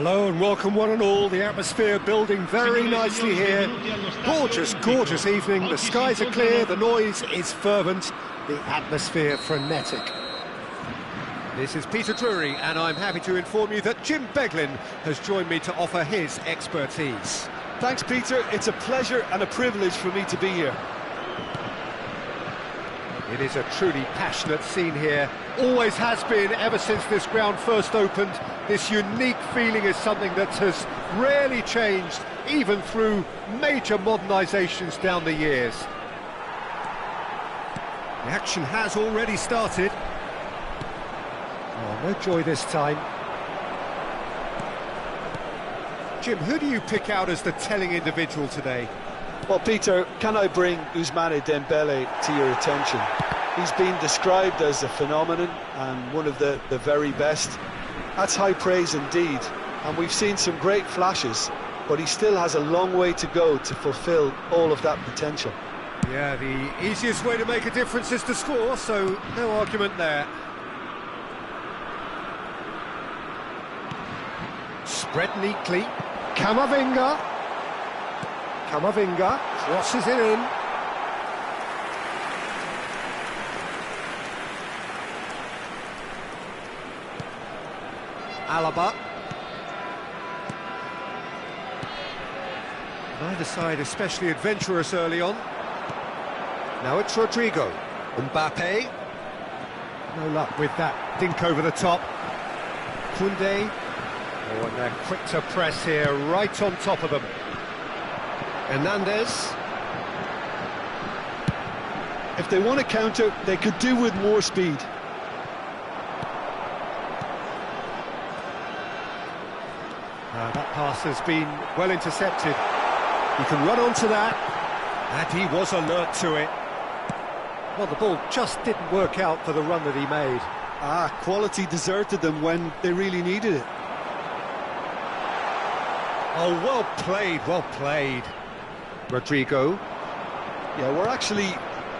Hello and welcome one and all. The atmosphere building very nicely here. Gorgeous, gorgeous evening. The skies are clear, the noise is fervent, the atmosphere frenetic. This is Peter Drury and I'm happy to inform you that Jim Beglin has joined me to offer his expertise. Thanks, Peter. It's a pleasure and a privilege for me to be here. It is a truly passionate scene here. Always has been ever since this ground first opened. This unique feeling is something that has rarely changed, even through major modernisations down the years. The action has already started. Oh, no joy this time. Jim, who do you pick out as the telling individual today? Well, Peter, can I bring Ousmane Dembele to your attention? He's been described as a phenomenon and one of the very best. That's high praise indeed, and we've seen some great flashes, but he still has a long way to go to fulfil all of that potential. Yeah, the easiest way to make a difference is to score, so no argument there. Spread neatly. Camavinga crosses it in. Alaba. Neither side especially adventurous early on. Now it's Rodrigo. Mbappe. No luck with that dink over the top. Koundé. Oh, and they're quick to press here, right on top of them. Hernandez. If they want to counter, they could do with more speed. That pass has been well intercepted. He can run onto that, and he was alert to it. Well, the ball just didn't work out for the run that he made. Quality deserted them when they really needed it. Oh, well played, well played. Rodrigo. Yeah, we're actually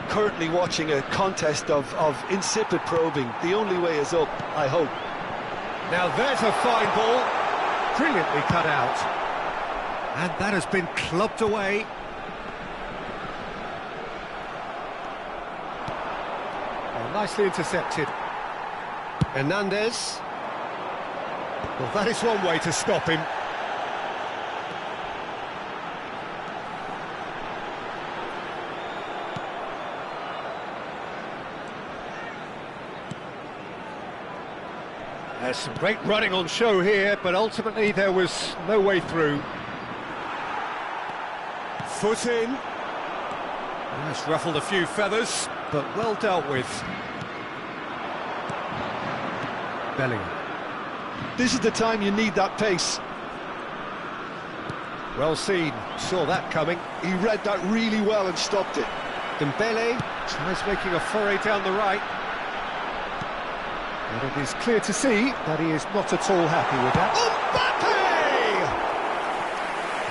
currently watching a contest of insipid probing. The only way is up, I hope. Now there's a fine ball. Brilliantly cut out. And that has been clubbed away. Oh, nicely intercepted. Hernandez. Well, that is one way to stop him. There's some great running on show here, but ultimately there was no way through. Foot in. That's ruffled a few feathers, but well dealt with. Bellingham. This is the time you need that pace. Well seen, saw that coming. He read that really well and stopped it. Dembele tries making a foray down the right. And it is clear to see that he is not at all happy with that. Mbappe!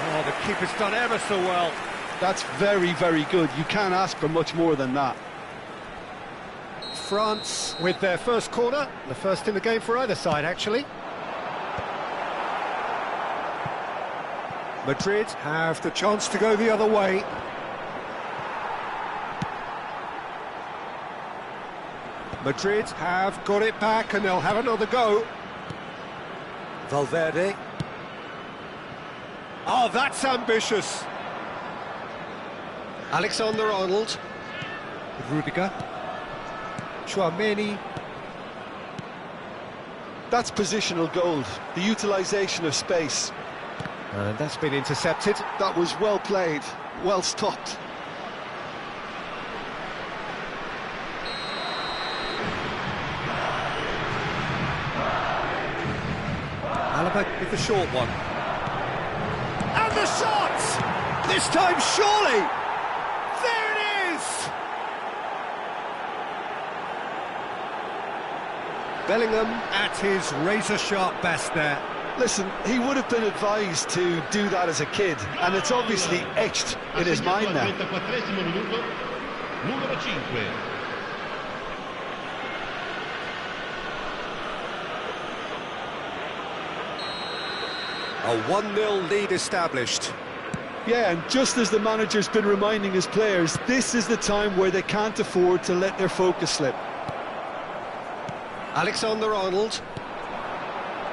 Oh, the keeper's done ever so well. That's very, very good. You can't ask for much more than that. France with their first corner, the first in the game for either side, actually. Madrid have the chance to go the other way. Madrid have got it back and they'll have another go. Valverde. Oh, that's ambitious. Alexander-Arnold. Rudiger. Chouameni. That's positional gold, the utilisation of space. And that's been intercepted. That was well played, well stopped. Alaba with the short one. And the shot! This time surely! There it is! Bellingham at his razor-sharp best there. Listen, he would have been advised to do that as a kid, and it's obviously etched in his mind now. A 1-0 lead established. Yeah, and just as the manager's been reminding his players, this is the time where they can't afford to let their focus slip. Alexander-Arnold.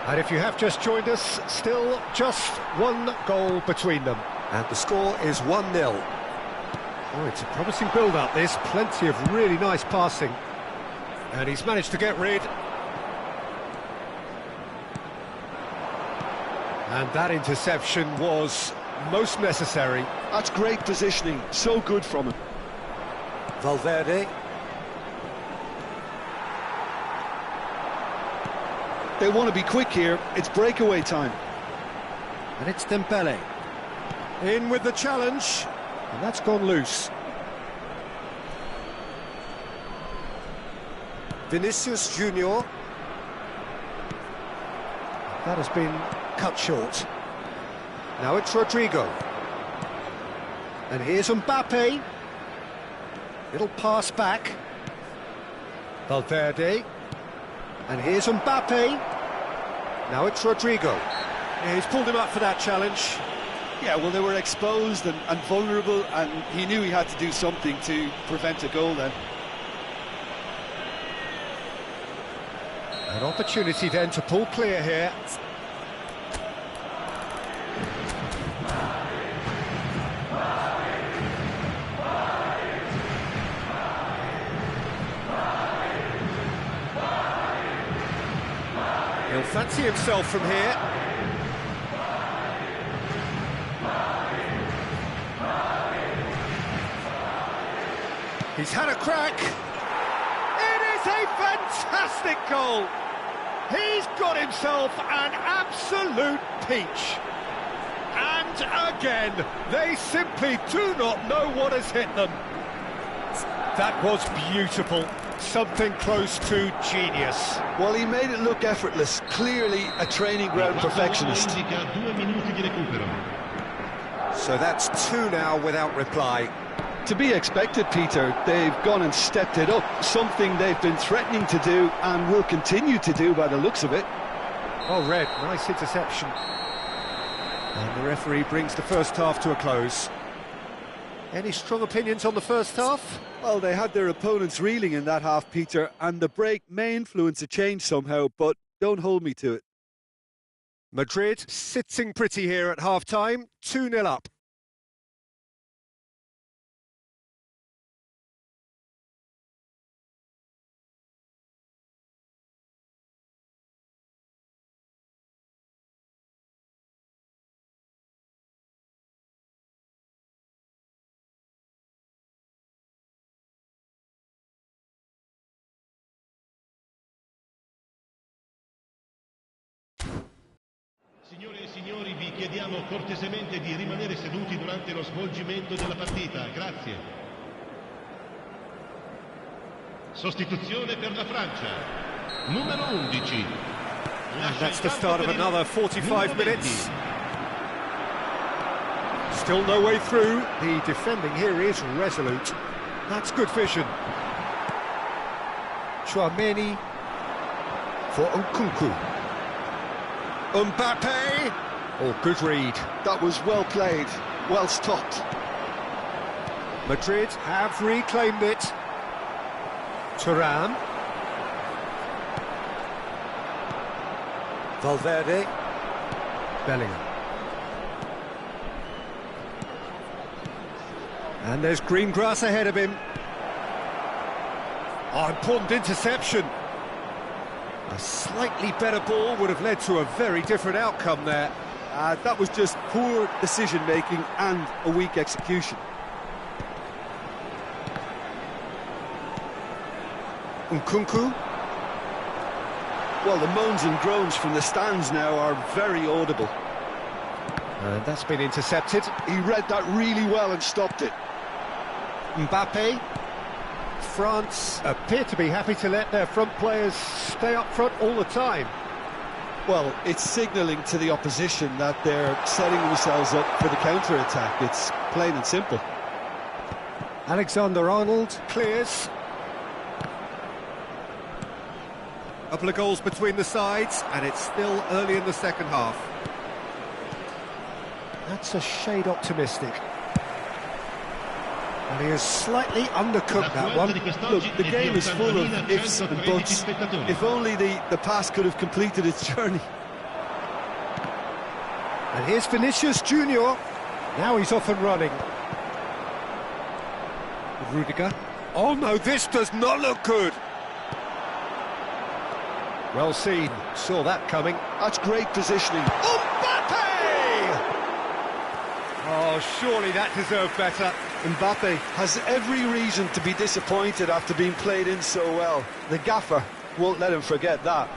And if you have just joined us, still just one goal between them. And the score is 1-0. Oh, it's a promising build-up, this. Plenty of really nice passing. And he's managed to get rid. And that interception was most necessary. That's great positioning, so good from him. Valverde. They want to be quick here, it's breakaway time. And it's Dembele. In with the challenge. And that's gone loose. Vinicius Junior. That has been cut short. Now it's Rodrigo. And here's Mbappe. Little pass back. Valverde. And here's Mbappe. Now it's Rodrigo. Yeah, he's pulled him up for that challenge. Yeah, well, they were exposed and vulnerable, and he knew he had to do something to prevent a goal then. An opportunity then to pull clear here. He'll fancy himself from here. He's had a crack. It is a fantastic goal. He's got himself an absolute peach. And again, they simply do not know what has hit them. That was beautiful. Something close to genius. Well, he made it look effortless. Clearly a training ground perfectionist. So that's 2 now without reply. To be expected, Peter. They've gone and stepped it up. Something they've been threatening to do and will continue to do by the looks of it. Oh, Red, nice interception. And the referee brings the first half to a close. Any strong opinions on the first half? Well, they had their opponents reeling in that half, Peter, and the break may influence a change somehow, but don't hold me to it. Madrid sitting pretty here at half-time, 2-0 up. Signore e signori, vi chiediamo cortesemente di rimanere seduti durante lo svolgimento della partita. Grazie. Sostituzione per la Francia. Numero 11. And that's the start of another 45 minutes. Still no way through. The defending here is resolute. That's good vision. Chouameni for Nkunku. Mbappe! Oh, good read. That was well played, well stopped. Madrid have reclaimed it. Thuram. Valverde. Bellingham. And there's green grass ahead of him. Oh, important interception. A slightly better ball would have led to a very different outcome there. That was just poor decision-making and a weak execution. Nkunku. Well, the moans and groans from the stands now are very audible. And that's been intercepted. He read that really well and stopped it. Mbappe. France appear to be happy to let their front players stay up front all the time. Well, it's signalling to the opposition that they're setting themselves up for the counter-attack. It's plain and simple. Alexander-Arnold clears. A couple of goals between the sides, and it's still early in the second half. That's a shade optimistic. And he has slightly undercooked that one. Look, the game is full of ifs and buts. If only the pass could have completed its journey. And here's Vinicius Junior. Now he's off and running. Rudiger. Oh no, this does not look good. Well seen, saw that coming. That's great positioning. Mbappe! Oh, surely that deserved better. Mbappe has every reason to be disappointed after being played in so well. The gaffer won't let him forget that.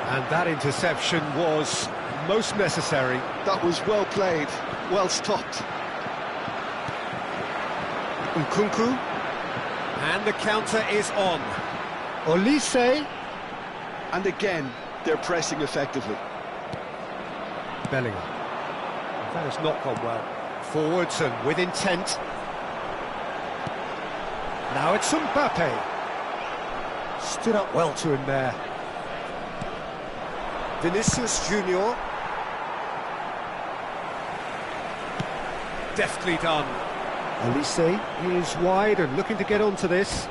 And that interception was most necessary. That was well played, well stopped. Nkunku. And the counter is on. Olise. And again, they're pressing effectively. Bellingham. That has not gone well. Forwards and with intent. Now it's Mbappe. Stood up well to him there. Vinicius Junior. Deftly done. Olise is wide and looking to get onto this.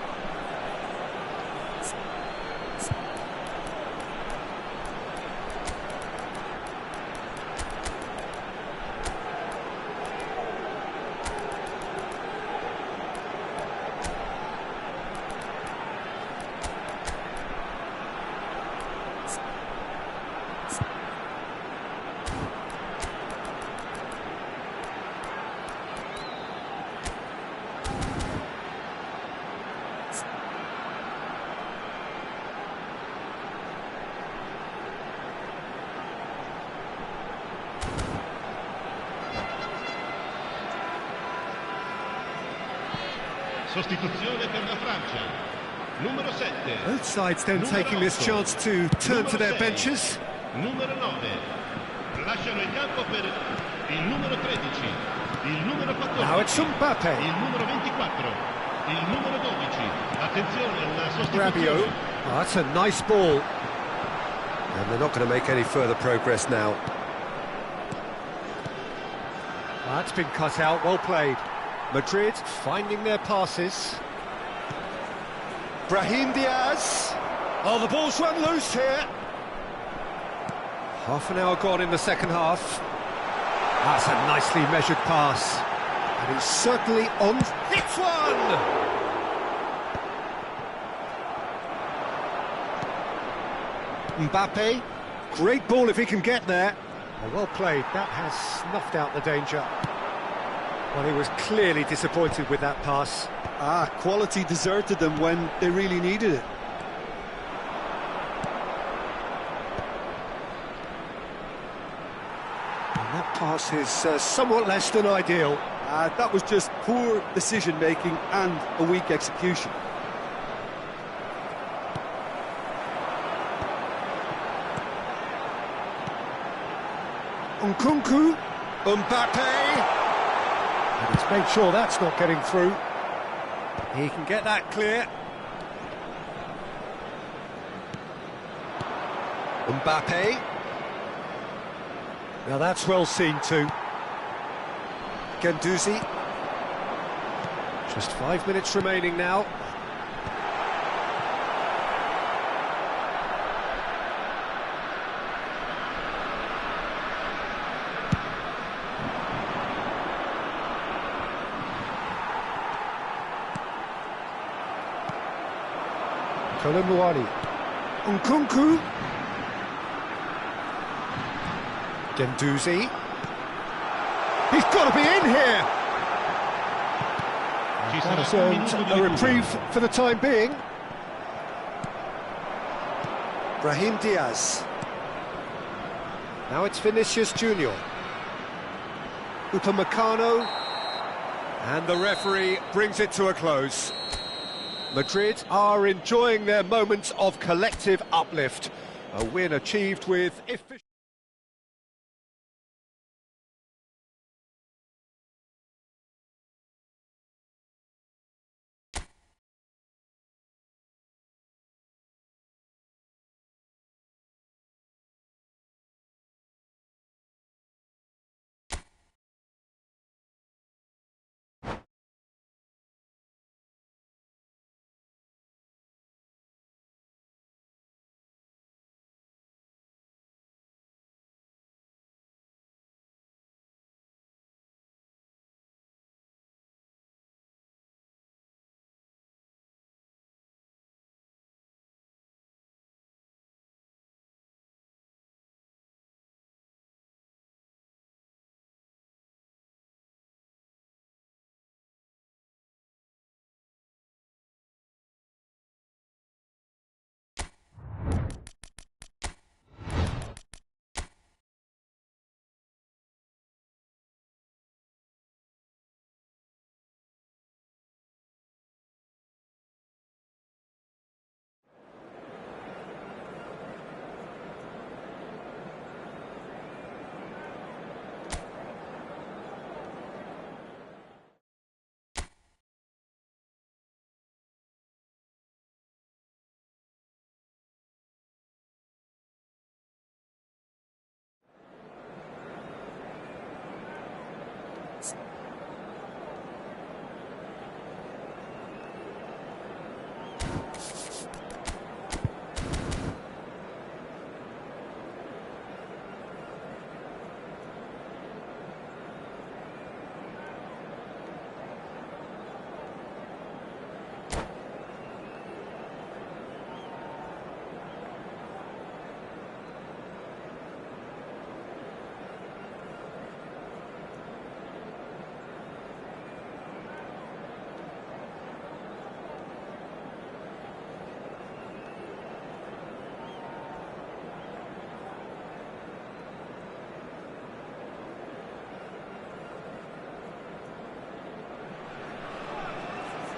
Sostituzione per la Francia. Numero 7. Both sides then taking this chance to turn to their benches. Numero 9. Lasciano il campo per il numero 13, il numero 14. Now it's Mbappe. Il numero 24, il numero 12. Attenzione, una Rabio. sostituzione. Oh, that's a nice ball. And they're not going to make any further progress now. That's been cut out, well played. Madrid finding their passes. Brahim Diaz. Oh, the ball's run loose here. Half an hour gone in the second half. That's a nicely measured pass. And he's certainly on. Hits one! Mbappe. Great ball if he can get there. Oh, well played. That has snuffed out the danger. Well, he was clearly disappointed with that pass. Quality deserted them when they really needed it. And that pass is somewhat less than ideal. That was just poor decision-making and a weak execution. Nkunku. Mbappe. And he's made sure that's not getting through. He can get that clear. Mbappe. Now that's well seen too. Guendouzi. Just 5 minutes remaining now. Colomboani. Nkunku. Guendouzi. He's got to be in here! That has earned a reprieve for the time being. Brahim Diaz. Now it's Vinicius Junior. Upamecano. And the referee brings it to a close. Madrid are enjoying their moments of collective uplift. A win achieved with efficiency.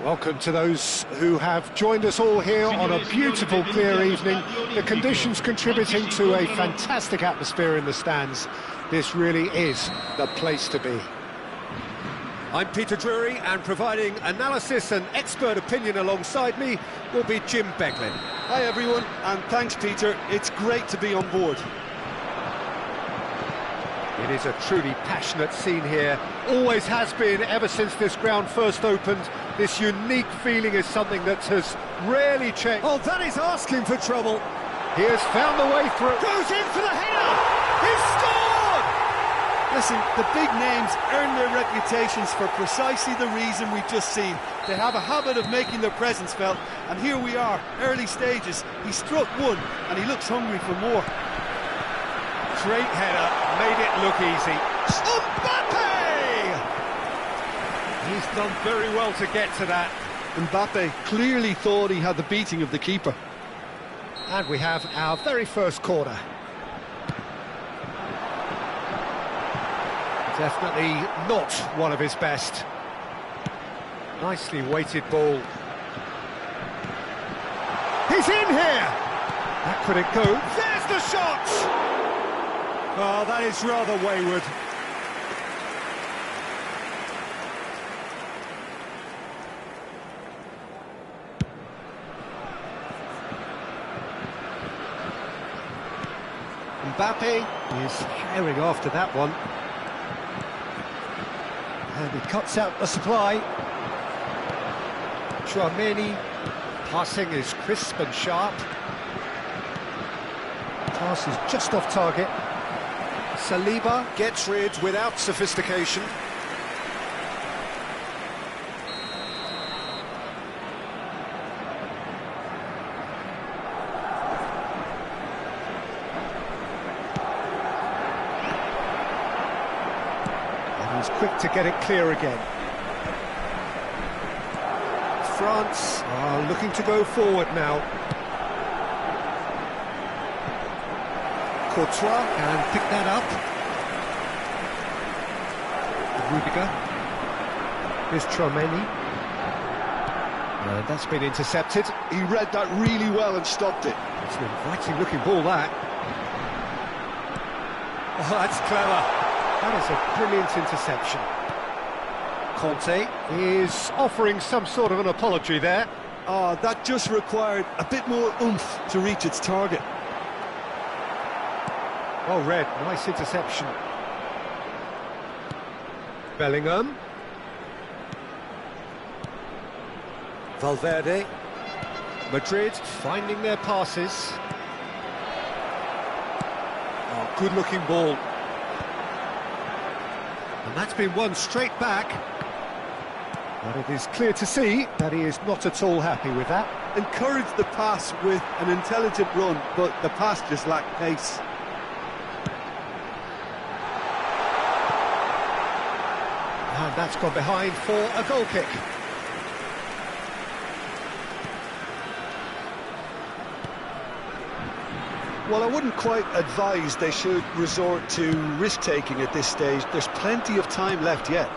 Welcome to those who have joined us all here on a beautiful, clear evening. The conditions contributing to a fantastic atmosphere in the stands. This really is the place to be. I'm Peter Drury, and providing analysis and expert opinion alongside me will be Jim Beglin. Hi everyone, and thanks Peter. It's great to be on board. It is a truly passionate scene here. Always has been ever since this ground first opened. This unique feeling is something that has rarely changed. Oh, that is asking for trouble. He has found the way through. Goes in for the header. He's scored! Listen, the big names earn their reputations for precisely the reason we've just seen. They have a habit of making their presence felt, and here we are, early stages. He struck one, and he looks hungry for more. Great header, made it look easy. Mbappe! He's done very well to get to that. Mbappe clearly thought he had the beating of the keeper. And we have our very first corner. Definitely not one of his best. Nicely weighted ball. He's in here! That couldn't go. There's the shot! Oh, that is rather wayward. Mbappe is herring after that one. And he cuts out the supply. Chouameni, passing is crisp and sharp. Pass is just off target. Saliba gets rid without sophistication. And he's quick to get it clear again. France are looking to go forward now. Courtois can pick that up. Rudiger. Here's Chouameni. And that's been intercepted. He read that really well and stopped it. It's an inviting looking ball, that. Oh, that's clever. That is a brilliant interception. Conte is offering some sort of an apology there. Oh, that just required a bit more oomph to reach its target. Well read, nice interception. Bellingham. Valverde. Madrid finding their passes. Oh, good looking ball. And that's been won straight back. But it is clear to see that he is not at all happy with that. Encouraged the pass with an intelligent run, but the pass just lacked pace. And that's gone behind for a goal kick. Well, I wouldn't quite advise they should resort to risk-taking at this stage. There's plenty of time left yet.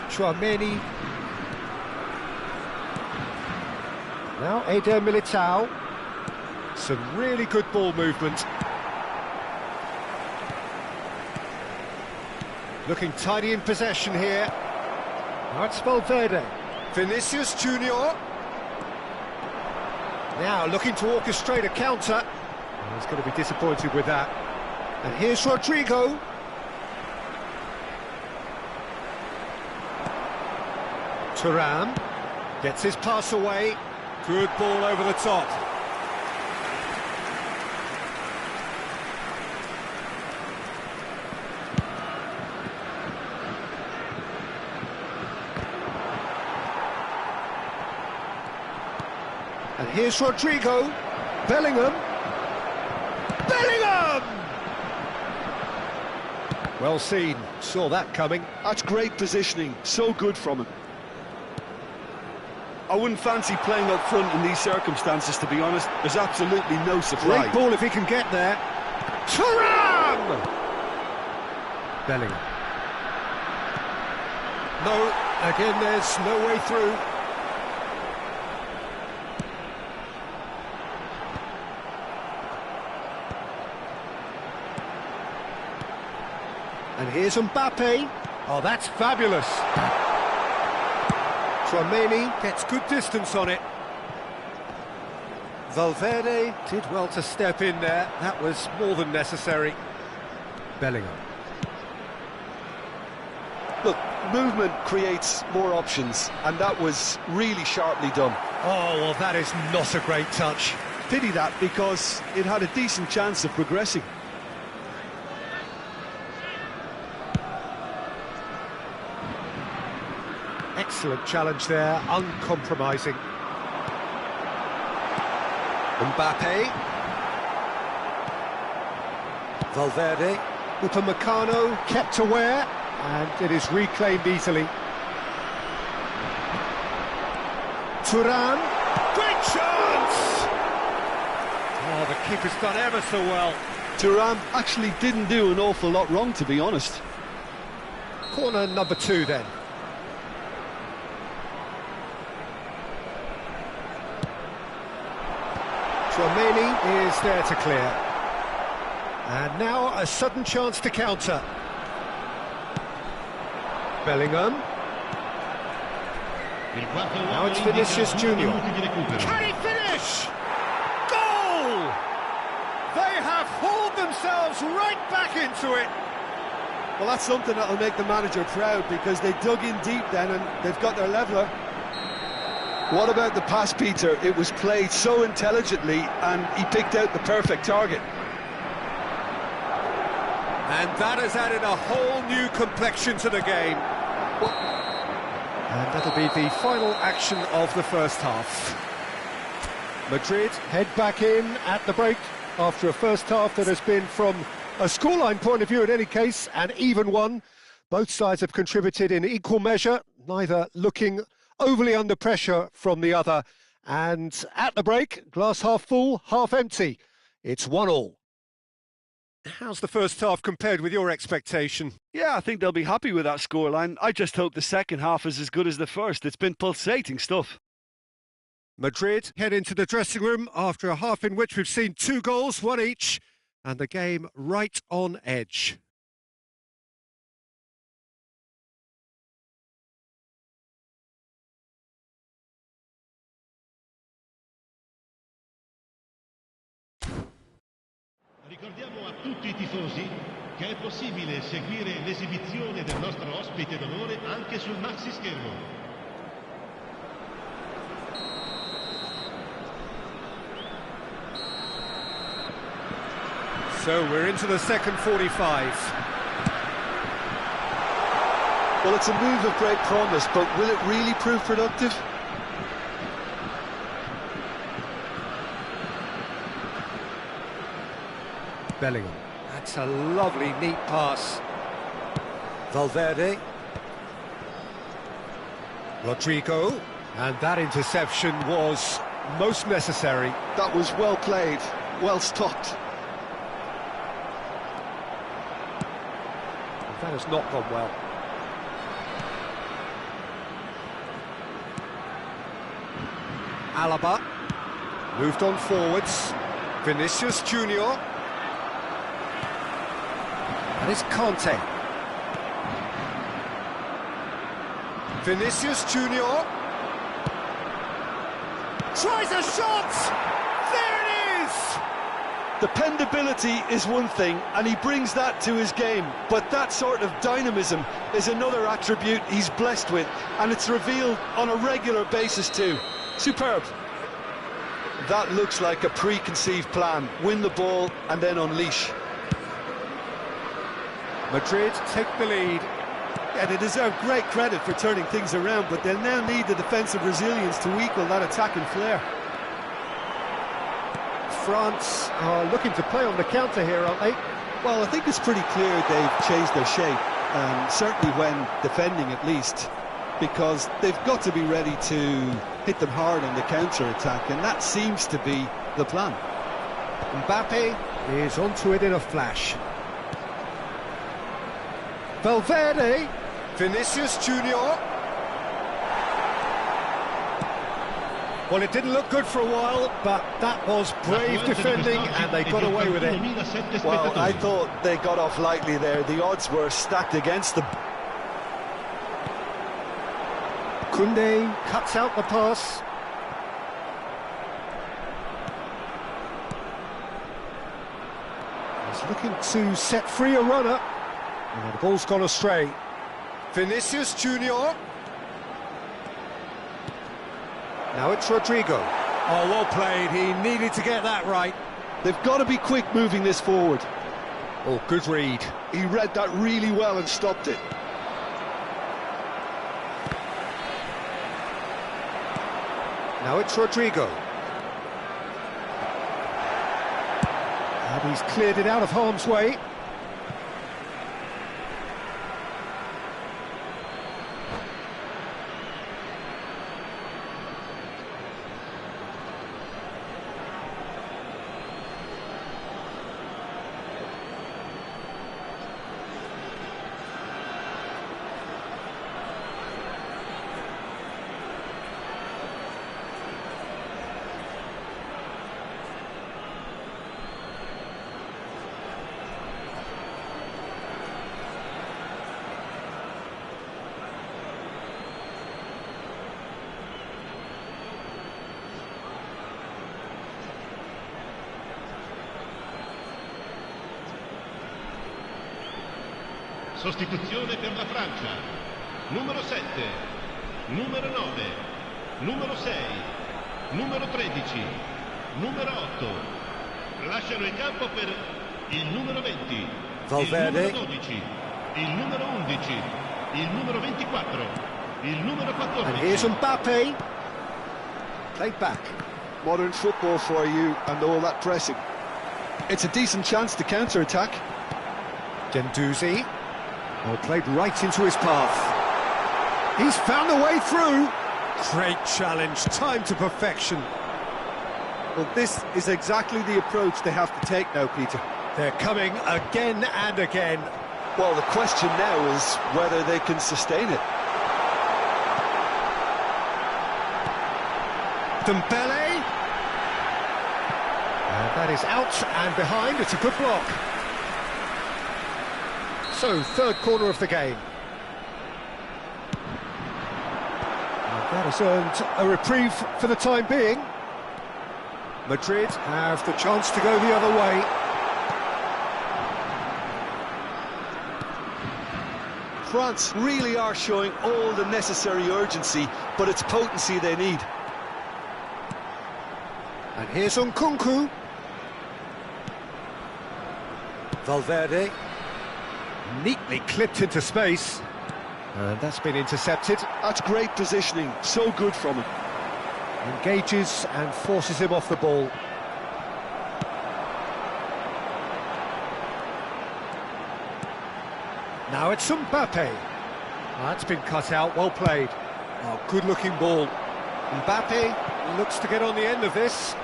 Chouameni. Now Eder Militao. Some really good ball movement. Looking tidy in possession here. Now it's Valverde. Vinicius Junior. Now looking to orchestrate a counter. Oh, he's going to be disappointed with that. And here's Rodrigo. Thuram gets his pass away. Good ball over the top. And here's Rodrigo. Bellingham. Bellingham! Well seen. Saw that coming. That's great positioning. So good from him. I wouldn't fancy playing up front in these circumstances, to be honest. There's absolutely no supply. Great ball if he can get there. Thuram! Bellingham. No, Again, there's no way through. And here's Mbappe. Oh, that's fabulous. Tchouaméni gets good distance on it. Valverde did well to step in there. That was more than necessary. Bellingham. Look, movement creates more options, and that was really sharply done. Oh, well, that is not a great touch. Pity that, because it had a decent chance of progressing. Excellent challenge there, uncompromising. Mbappe. Valverde. Upamecano kept aware, and it is reclaimed easily. Thuram. Great chance! Oh, the keeper's done ever so well. Thuram actually didn't do an awful lot wrong, to be honest. Corner number 2 then. Tchouaméni is there to clear. And now a sudden chance to counter. Bellingham. Now it's Vinicius Junior. Can he finish? Goal! They have hauled themselves right back into it. Well, that's something that'll make the manager proud, because they dug in deep then and they've got their leveller. What about the pass, Peter? It was played so intelligently and he picked out the perfect target. And that has added a whole new complexion to the game. And that'll be the final action of the first half. Madrid head back in at the break after a first half that has been, from a scoreline point of view in any case, an even one. Both sides have contributed in equal measure, neither looking overly under pressure from the other. And at the break, glass half full, half empty. It's 1-1. How's the first half compared with your expectation? Yeah, I think they'll be happy with that scoreline. I just hope the second half is as good as the first. It's been pulsating stuff. Madrid head into the dressing room after a half in which we've seen 2 goals, 1 each, and the game right on edge. Ricordiamo a tutti i tifosi che è possibile seguire l'esibizione del nostro ospite d'onore anche sul maxi schermo. So we're into the second 45. Well, it's a move of great promise, but will it really prove productive? Bellingham. That's a lovely, neat pass. Valverde. Rodrigo. And that interception was most necessary. That was well played, well stopped. That has not gone well. Alaba. Moved on forwards. Vinicius Junior. And it's Conte. Vinicius Junior. Tries a shot! There it is! Dependability is one thing, and he brings that to his game, but that sort of dynamism is another attribute he's blessed with, and it's revealed on a regular basis too. Superb. That looks like a preconceived plan. Win the ball and then unleash. Madrid take the lead. Yeah, they deserve great credit for turning things around, but they'll now need the defensive resilience to equal that attacking flair. France are looking to play on the counter here, aren't they? Well, I think it's pretty clear they've changed their shape, certainly when defending at least, because they've got to be ready to hit them hard on the counter-attack, and that seems to be the plan. Mbappe is onto it in a flash. Valverde, Vinicius Junior. Well, it didn't look good for a while, but that was brave defending and they got away with it. Well, I thought they got off lightly there. The odds were stacked against them. Koundé cuts out the pass. He's looking to set free a runner. And the ball's gone astray. Vinicius Junior. Now it's Rodrigo. Oh, well played. He needed to get that right. They've got to be quick moving this forward. Oh, good read. He read that really well and stopped it. Now it's Rodrigo. And he's cleared it out of harm's way. Sostituzione per la Francia. Numero 7, numero 9, numero 6, numero 13, numero 8. Lasciano il campo per il numero 20, Valverde. il numero 12, il numero 11, il numero 24, il numero 14. And here's Mbappe. Played back. Modern football for you and all that pressing. It's a decent chance to counter-attack. Gendouzi. Well, played right into his path. He's found a way through. Great challenge, time to perfection. Well, this is exactly the approach they have to take now, Peter. They're coming again and again. Well, the question now is whether they can sustain it. Dembele. And that is out and behind. It's a good block. So, third corner of the game. And that has earned a reprieve for the time being. Madrid have the chance to go the other way. France really are showing all the necessary urgency, but it's potency they need. And here's Nkunku. Valverde. Neatly clipped into space. And that's been intercepted. That's great positioning, so good from him. Engages and forces him off the ball. Now it's Mbappe. That's been cut out, well played. Oh, good-looking ball. Mbappe looks to get on the end of this.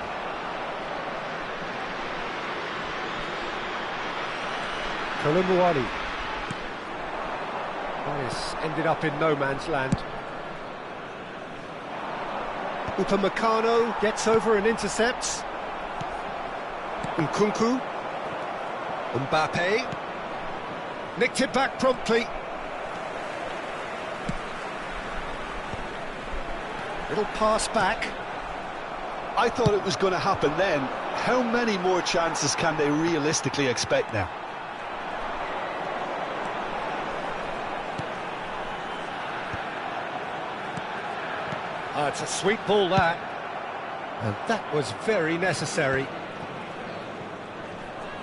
Kolumuani. That has ended up in no man's land. Upamecano gets over and intercepts. Nkunku. Mbappe. Nicked it back promptly. Little pass back. I thought it was going to happen then. How many more chances can they realistically expect now? It's a sweet ball, that. And that was very necessary.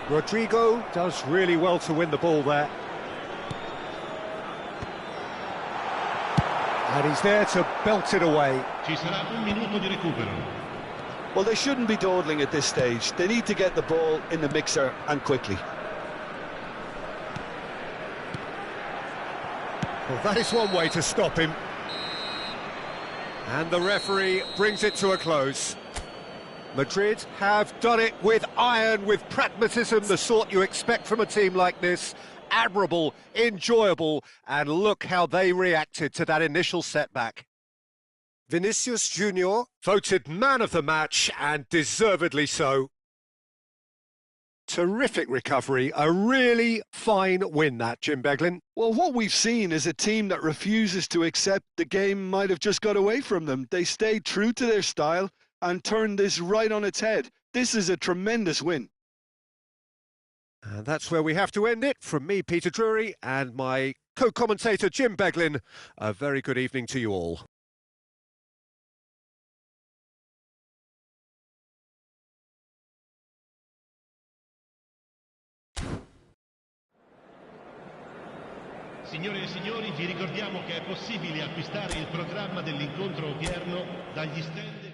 Rodrigo does really well to win the ball there. And he's there to belt it away. Ci sarà un minuto di recupero. Well, they shouldn't be dawdling at this stage. They need to get the ball in the mixer and quickly. Well, that is one way to stop him. And the referee brings it to a close. Madrid have done it with iron, with pragmatism, the sort you expect from a team like this. Admirable, enjoyable, and look how they reacted to that initial setback. Vinicius Junior, voted man of the match, and deservedly so. Terrific recovery, a really fine win that, Jim Beglin. Well, what we've seen is a team that refuses to accept the game might have just got away from them. They stayed true to their style and turned this right on its head. This is a tremendous win. And that's where we have to end it. From me, Peter Drury, and my co-commentator, Jim Beglin, a very good evening to you all. Signore e signori, vi ricordiamo che è possibile acquistare il programma dell'incontro odierno dagli stand.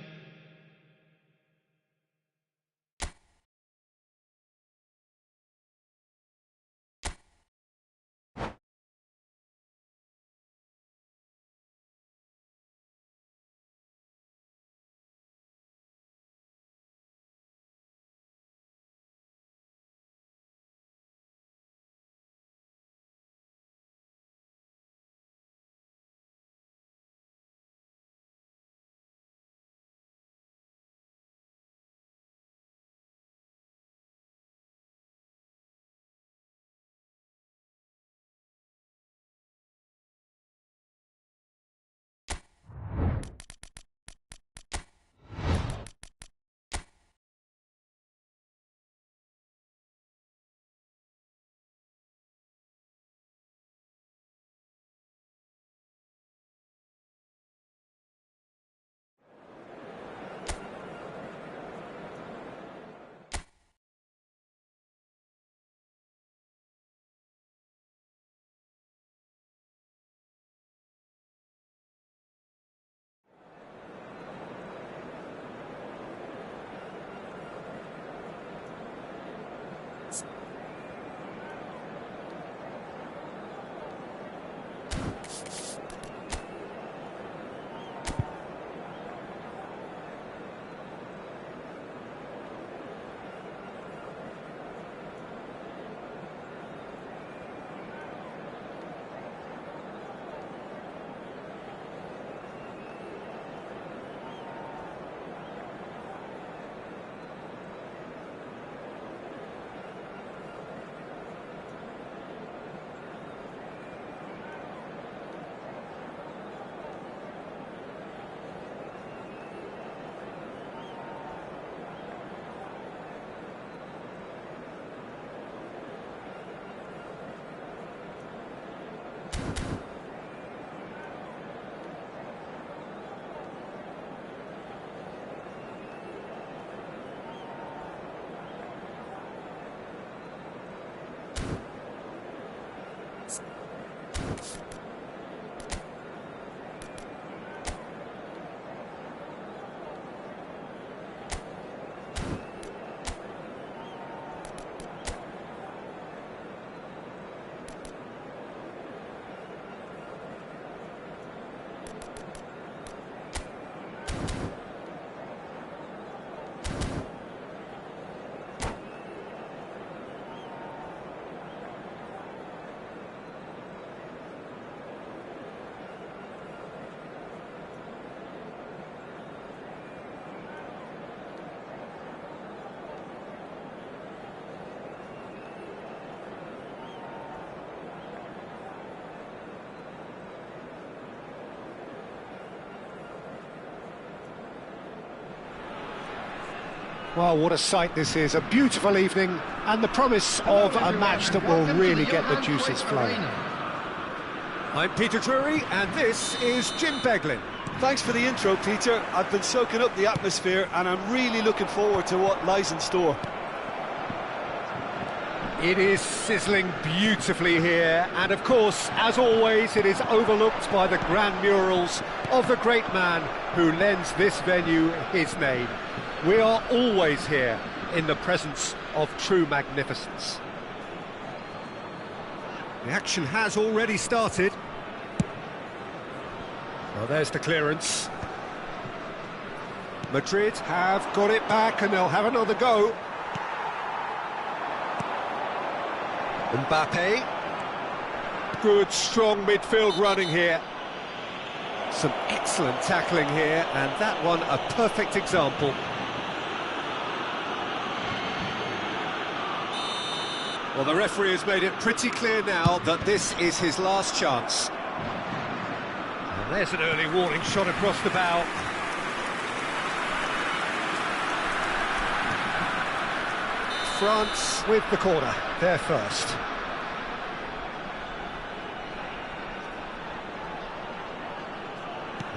Well, what a sight this is. A beautiful evening and the promise of a match that will really get the juices flowing. I'm Peter Drury and this is Jim Beglin. Thanks for the intro, Peter. I've been soaking up the atmosphere and I'm really looking forward to what lies in store. It is sizzling beautifully here, and of course, as always, it is overlooked by the grand murals of the great man who lends this venue his name. We are always here in the presence of true magnificence. The action has already started. Well, there's the clearance. Madrid have got it back and they'll have another go. Mbappe. Good, strong midfield running here. Some excellent tackling here, and that one a perfect example. Well, the referee has made it pretty clear now that this is his last chance. And there's an early warning shot across the bow. France with the corner, they're first.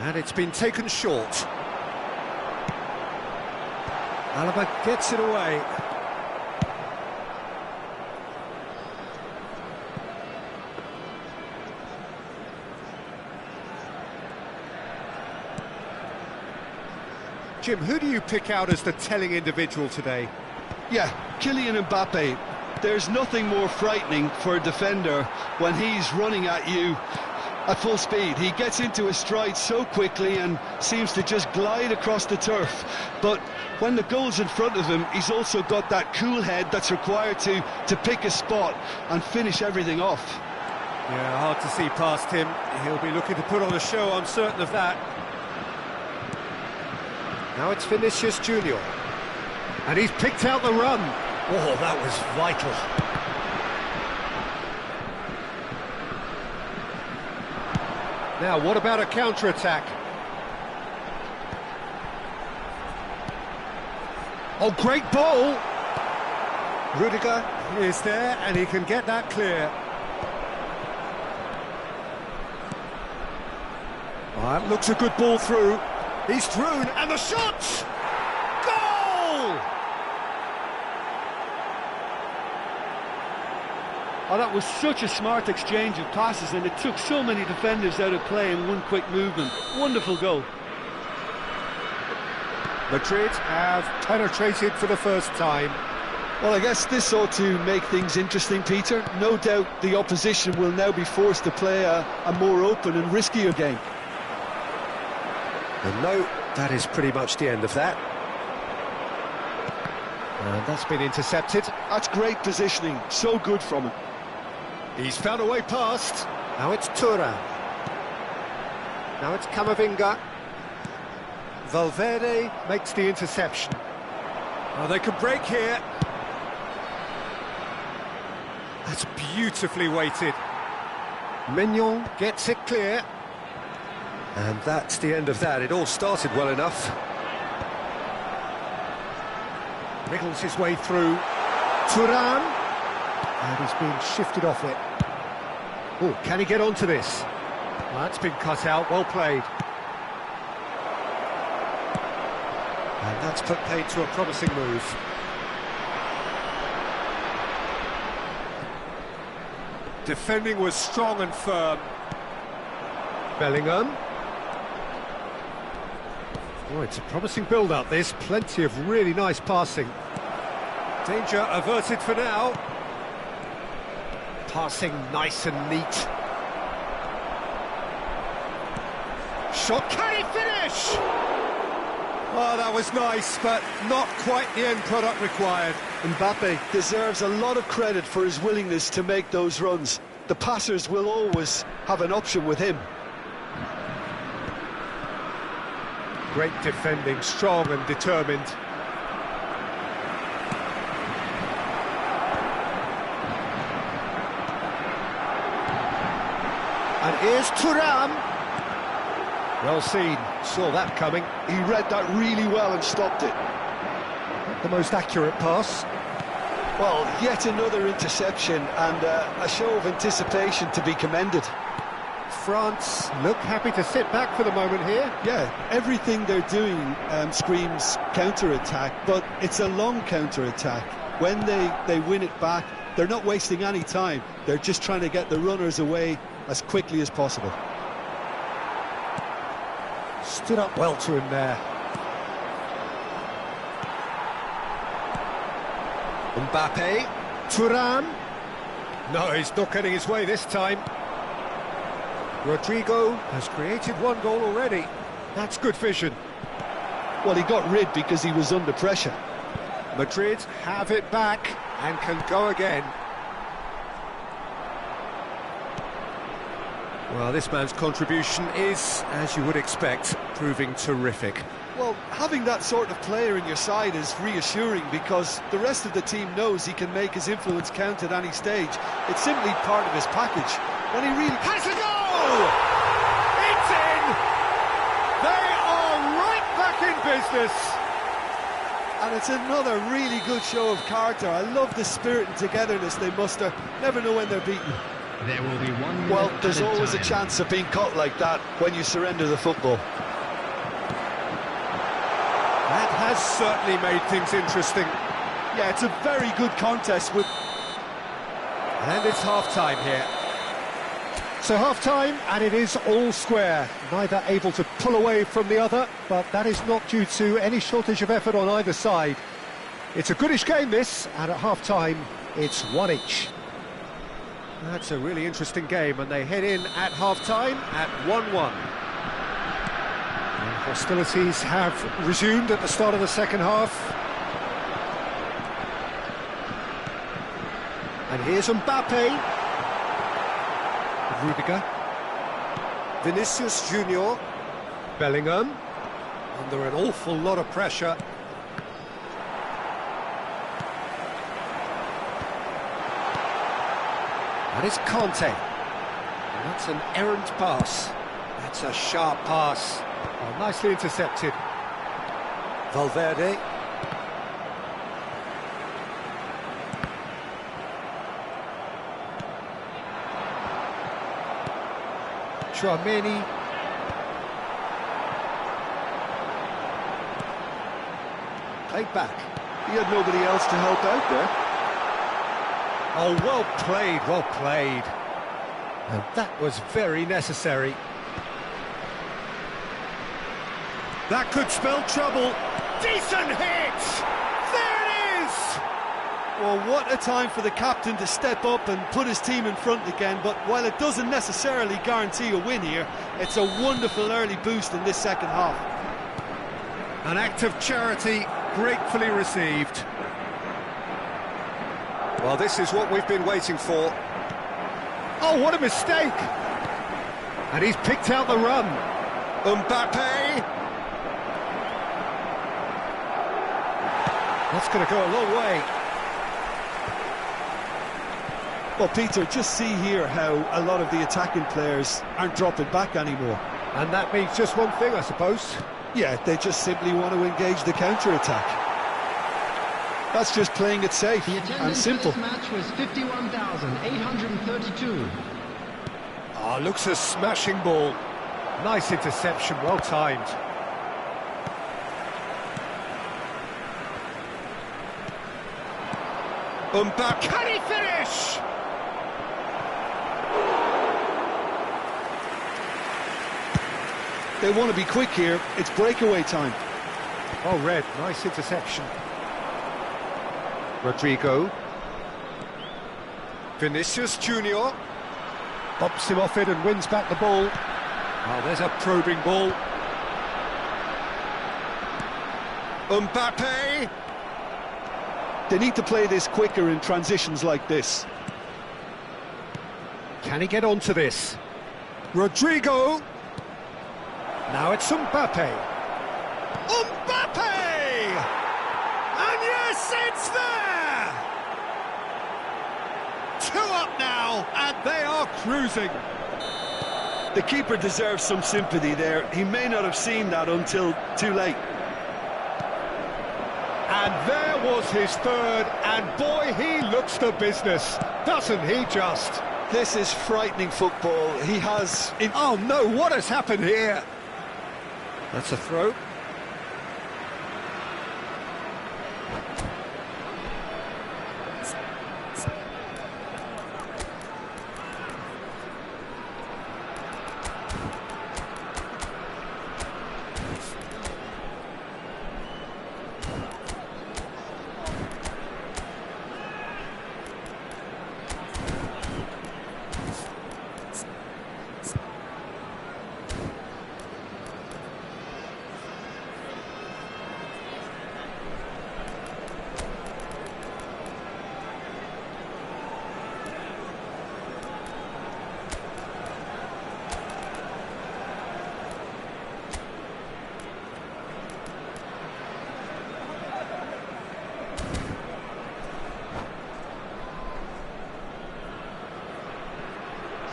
And it's been taken short. Alaba gets it away. Jim, who do you pick out as the telling individual today? Yeah, Kylian Mbappe. There's nothing more frightening for a defender when he's running at you at full speed. He gets into a stride so quickly and seems to just glide across the turf. But when the goal's in front of him, he's also got that cool head that's required to pick a spot and finish everything off. Yeah, hard to see past him. He'll be looking to put on a show, I'm certain of that. Now it's Vinicius Junior. And he's picked out the run. Oh, that was vital. Now, what about a counter-attack? Oh, great ball! Rudiger is there, and he can get that clear. Oh, that looks a good ball through. He's through, and the shot! Goal! Oh, that was such a smart exchange of passes, and it took so many defenders out of play in one quick movement. Wonderful goal. Madrid have penetrated for the first time. Well, I guess this ought to make things interesting, Peter. No doubt the opposition will now be forced to play a more open and riskier game. And no, that is pretty much the end of that. And that's been intercepted. That's great positioning, so good from him. He's found a way past. Now it's Thuram. Now it's Camavinga. Valverde makes the interception. Oh, they can break here. That's beautifully weighted. Mignon gets it clear. And that's the end of that. It all started well enough. Wriggles his way through. Thuram. And he's been shifted off it. Oh, can he get onto this? Well, that's been cut out. Well played. And that's put paid to a promising move. Defending was strong and firm. Bellingham. Oh, it's a promising build-up, this. Plenty of really nice passing. Danger averted for now. Passing nice and neat. Shot, can he finish? Oh, that was nice, but not quite the end product required. Mbappe deserves a lot of credit for his willingness to make those runs. The passers will always have an option with him. Great defending, strong and determined. And here's Thuram. Well seen, saw that coming. He read that really well and stopped it. Not the most accurate pass. Well, yet another interception and a show of anticipation to be commended. France look happy to sit back for the moment here. Yeah, everything they're doing screams counter-attack, but it's a long counter-attack. When they win it back, they're not wasting any time. They're just trying to get the runners away as quickly as possible. Stood up well to him there. Mbappe. Thuram. No, he's not getting his way this time. Rodrigo has created one goal already. That's good vision. Well, he got rid because he was under pressure. Madrid have it back and can go again. Well, this man's contribution is, as you would expect, proving terrific. Well, having that sort of player in your side is reassuring because the rest of the team knows he can make his influence count at any stage. It's simply part of his package. When he really has a goal! It's in! They are right back in business! And it's another really good show of character. I love the spirit and togetherness they muster. Never know when they're beaten. There will be 1 minute. Well, there's always time. a chance of being caught like that when you surrender the football. That has certainly made things interesting. Yeah, it's a very good contest with... And it's half-time here. So half-time, and it is all square. Neither able to pull away from the other, but that is not due to any shortage of effort on either side. It's a goodish game, this, and at half-time, it's one each. That's a really interesting game, and they head in at half-time at 1-1. And hostilities have resumed at the start of the second half. And here's Mbappe. Rudiger. Vinicius Junior. Bellingham. Under an awful lot of pressure. And it's Conte. And that's an errant pass. That's a sharp pass. Oh, nicely intercepted. Valverde. Tchouaméni. Played back. He had nobody else to help out there. Oh, well played, well played. And that was very necessary. That could spell trouble. Decent hit! There it is! Well, what a time for the captain to step up and put his team in front again, but while it doesn't necessarily guarantee a win here, it's a wonderful early boost in this second half. An act of charity gratefully received. Well, this is what we've been waiting for. Oh, what a mistake! And he's picked out the run. Mbappe! That's going to go a long way. Well, Peter, just see here how a lot of the attacking players aren't dropping back anymore. And that means just one thing, I suppose. Yeah, they just simply want to engage the counter-attack. That's just playing it safe and simple. The attendance for this match was 51,832. Oh, looks a smashing ball. Nice interception, well timed. Mbappe, can he finish? They want to be quick here. It's breakaway time. Oh, Red, nice interception. Rodrigo. Vinicius Junior. Bops him off it and wins back the ball. Oh, there's a probing ball. Mbappe. They need to play this quicker in transitions like this. Can he get onto this? Rodrigo. Now it's Mbappe. Mbappe! And yes, it's there! 2 up now, and they are cruising. The keeper deserves some sympathy there. He may not have seen that until too late. And there was his third, and boy, he looks the business, doesn't he just? This is frightening football. He has... Oh no, what has happened here? That's a throw.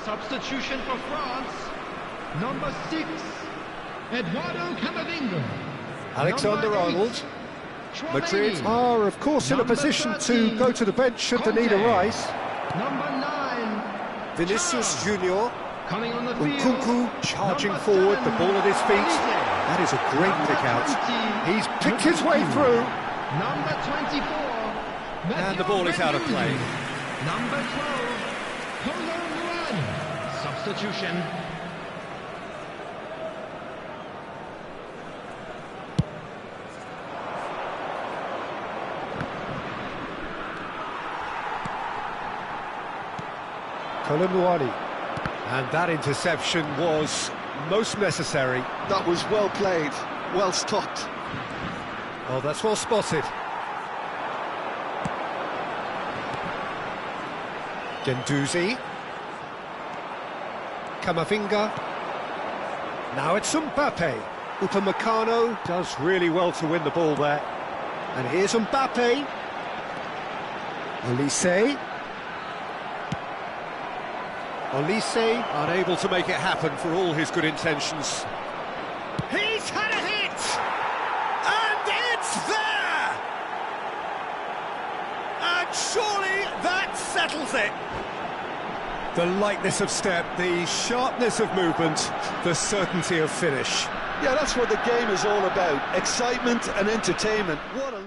Substitution for France. Number 6, Eduardo Camavinga. Alexander-Arnold. Madrid are, of course, in a position to go to the bench should the need arise. Number 9, Vinicius Junior. coming on the field. Nkunku charging forward, the ball at his feet. That is a great pick out. He's picked his way through. Number 24. And the ball is out of play. Number 12, Polo Muani. Substitution. Muani. And that interception was most necessary. That was well played, well stopped. Oh, that's well spotted. Gendouzi. Camavinga. Now it's Mbappe. Upamecano does really well to win the ball there. And here's Mbappe. Olise. Olise unable to make it happen for all his good intentions. He's had a hit! And it's there! And surely that settles it. The lightness of step, the sharpness of movement, the certainty of finish. Yeah, that's what the game is all about. Excitement and entertainment. What a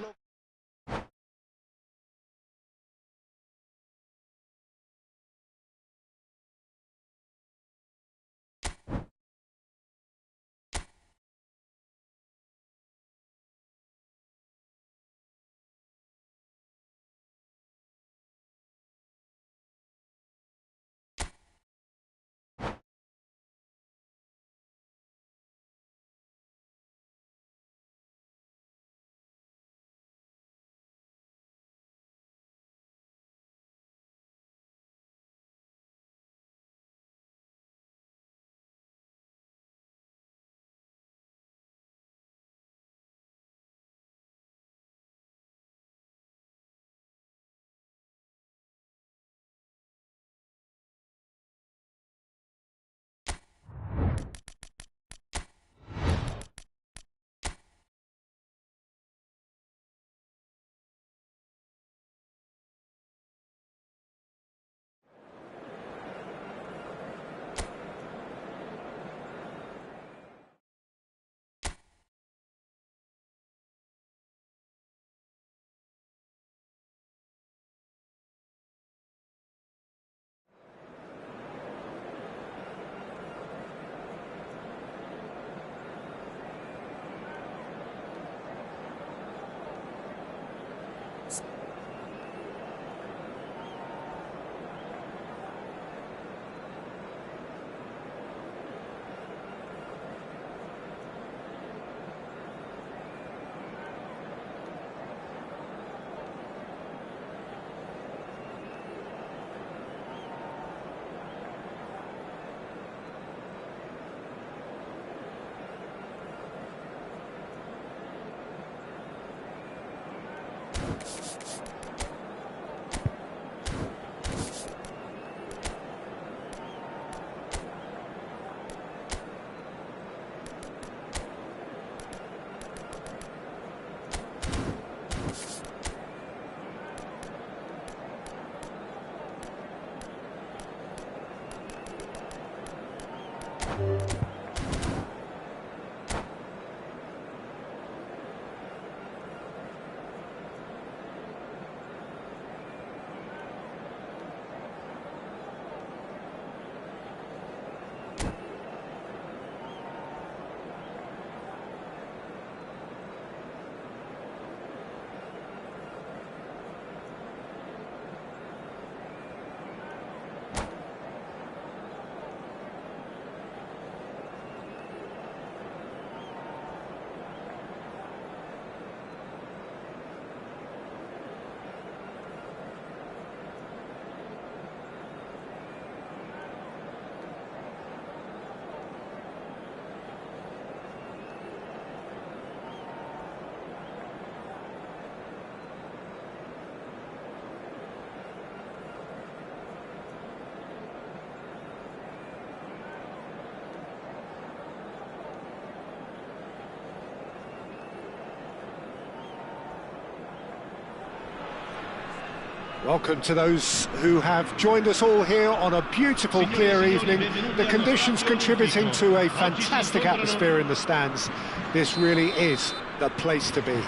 Welcome to those who have joined us all here on a beautiful, clear evening. The conditions contributing to a fantastic atmosphere in the stands. This really is the place to be.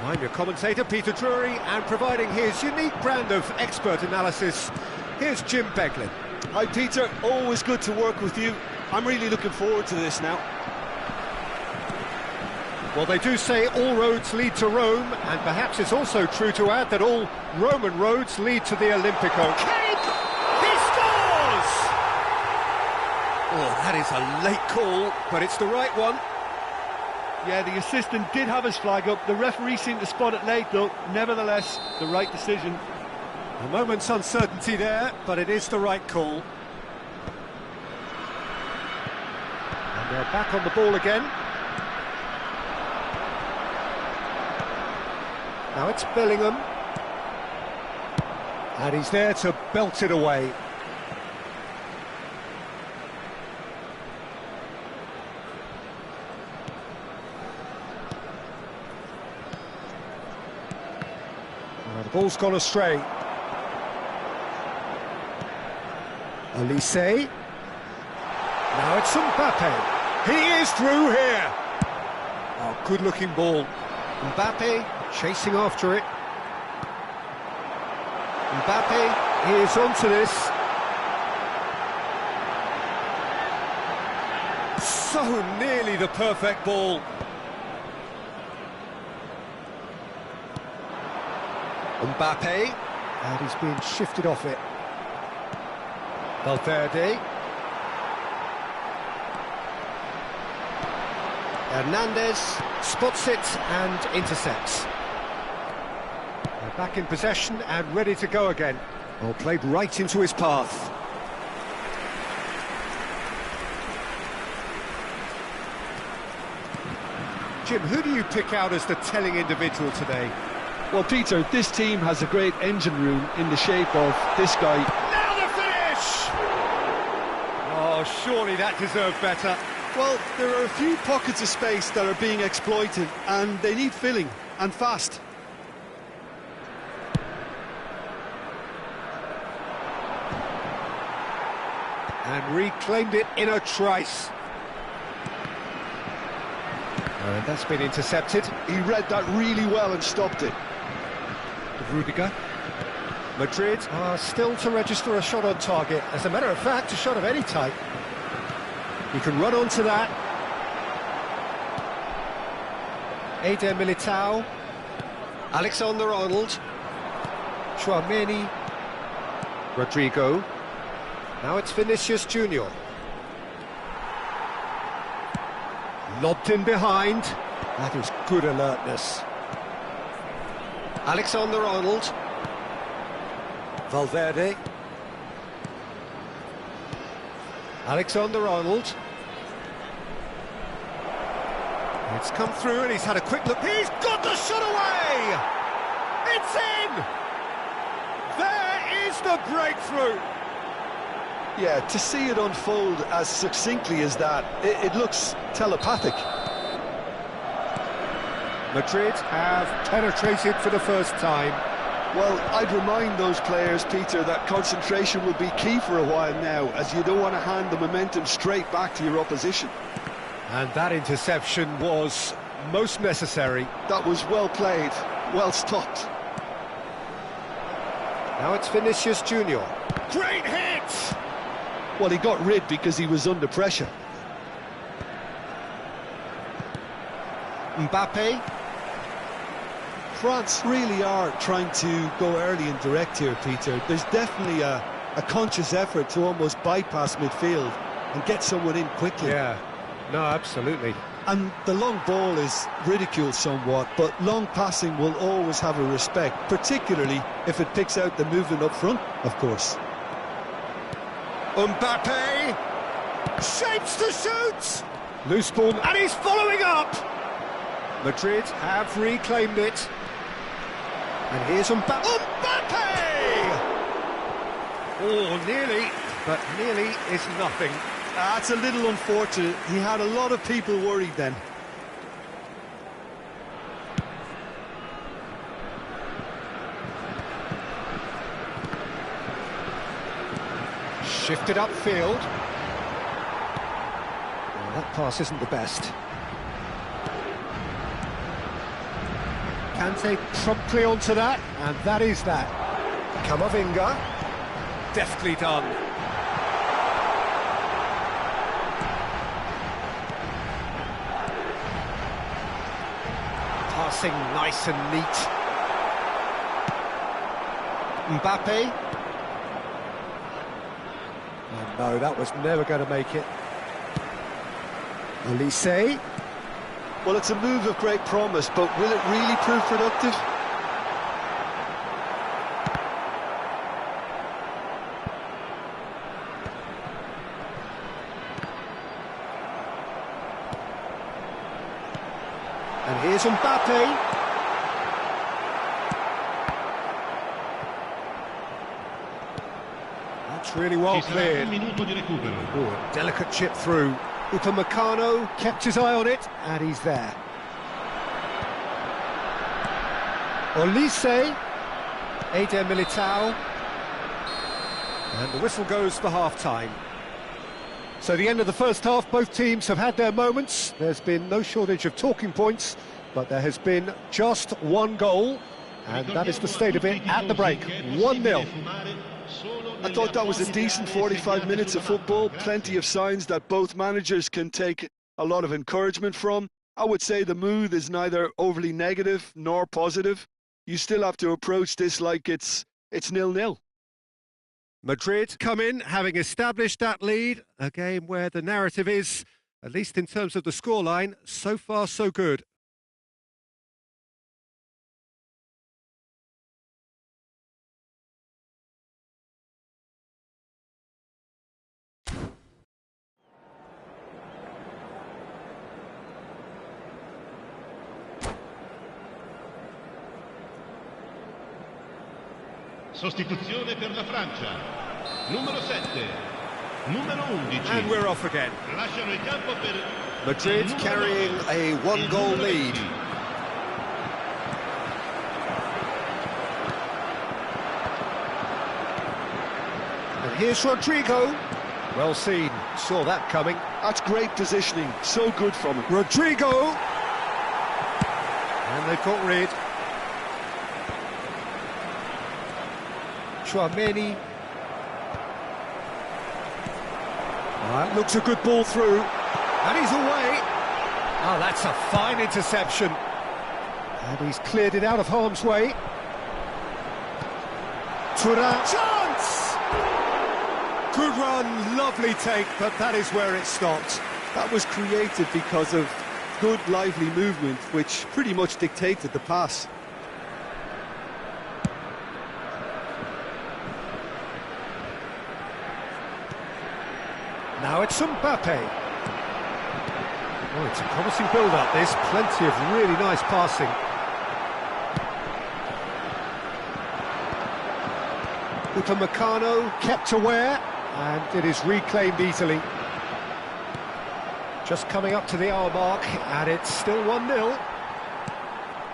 I'm your commentator, Peter Drury, and providing his unique brand of expert analysis, here's Jim Beglin. Hi Peter, always good to work with you. I'm really looking forward to this now. Well, they do say all roads lead to Rome, and perhaps it's also true to add that all Roman roads lead to the Olimpico. Kane! He scores! Oh, that is a late call, but it's the right one. Yeah, the assistant did have his flag up. The referee seemed to spot it late, though. Nevertheless, the right decision. A moment's uncertainty there, but it is the right call. And they're back on the ball again. Now it's Bellingham. And he's there to belt it away. Well, the ball's gone astray. Elise. Now it's Mbappe. He is through here. Oh, good-looking ball. Mbappe chasing after it. Mbappe is onto this. So nearly the perfect ball. Mbappe, and he's being shifted off it. Valverde. Hernandez spots it and intercepts. They're back in possession and ready to go again. Well, played right into his path. Jim, who do you pick out as the telling individual today? Well, Peter, this team has a great engine room in the shape of this guy. Now the finish! Oh, surely that deserved better. Well, there are a few pockets of space that are being exploited, and they need filling, and fast. And reclaimed it in a trice. And that's been intercepted. He read that really well and stopped it. Rudiger. Madrid are still to register a shot on target. As a matter of fact, a shot of any type. He can run onto that. Eder Militao. Alexander-Arnold. Tchouaméni. Rodrigo. Now it's Vinicius Junior. Lobbed in behind. That is good alertness. Alexander-Arnold. Valverde. Alexander-Arnold. It's come through and he's had a quick look. He's got the shot away! It's in! There is the breakthrough! Yeah, to see it unfold as succinctly as that, it looks telepathic. Madrid have penetrated for the first time. Well, I'd remind those players, Peter, that concentration will be key for a while now, as you don't want to hand the momentum straight back to your opposition. And that interception was most necessary. That was well played, well stopped. Now it's Vinicius Junior. Great hit! Well, he got rid because he was under pressure. Mbappe. France really are trying to go early and direct here, Peter. There's definitely a conscious effort to almost bypass midfield and get someone in quickly. Yeah, no, absolutely. And the long ball is ridiculed somewhat, but long passing will always have a respect, particularly if it picks out the movement up front, of course. Mbappe shapes to shoot. Loose ball, and he's following up. Madrid have reclaimed it. And here's Mbappe. Oh, nearly, but nearly is nothing. That's a little unfortunate. He had a lot of people worried then. Shifted upfield. Well, that pass isn't the best. Kante promptly onto that, and that is that. Kamavinga. Deftly done. Passing nice and neat. Mbappe. Oh no, that was never going to make it. Olise. Well, it's a move of great promise, but will it really prove productive? And here's Mbappe. That's really well cleared. Oh, a delicate chip through. Upamecano kept his eye on it, and he's there. Olise. Eder Militao. And the whistle goes for half-time. So the end of the first half, both teams have had their moments. There's been no shortage of talking points, but there has been just one goal, and that is the state of it at the break. 1-0. I thought that was a decent 45 minutes of football, plenty of signs that both managers can take a lot of encouragement from. I would say the mood is neither overly negative nor positive. You still have to approach this like it's 0-0. Madrid come in, having established that lead, a game where the narrative is, at least in terms of the scoreline, so far so good. Sostituzione per la Francia. Numero 7. Numero 11. And we're off again. Lasciano il campo per Madrid carrying a one-goal lead. And here's Rodrigo. Well seen, saw that coming. That's great positioning, so good from him. Rodrigo! And they've got rid. Chouameni. That looks a good ball through. And he's away. Oh, that's a fine interception. And he's cleared it out of harm's way. Thuram. Chance! Good run, lovely take, but that is where it stopped. That was created because of good, lively movement, which pretty much dictated the pass. Now it's Mbappe. Oh, it's a promising build-up, this. Plenty of really nice passing. Upamecano kept aware, and it is reclaimed easily. Just coming up to the hour mark, and it's still 1-0.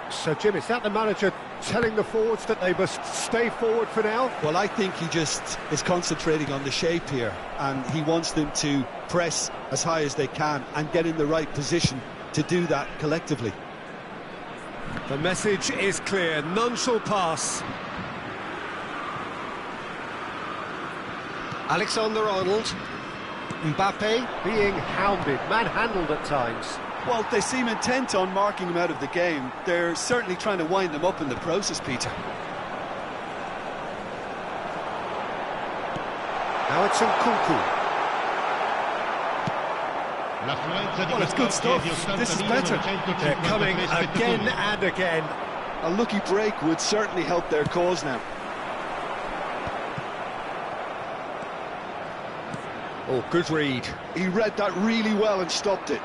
So, Jim, is that the manager telling the forwards that they must stay forward for now? Well, I think he just is concentrating on the shape here, and he wants them to press as high as they can and get in the right position to do that collectively. The message is clear, none shall pass. Alexander-Arnold. Mbappe being hounded, manhandled at times. Well, they seem intent on marking him out of the game. They're certainly trying to wind him up in the process, Peter. Now it's Nkunku. Well, it's good stuff. This is better. They're coming again and again. A lucky break would certainly help their cause now. Oh, good read. He read that really well and stopped it.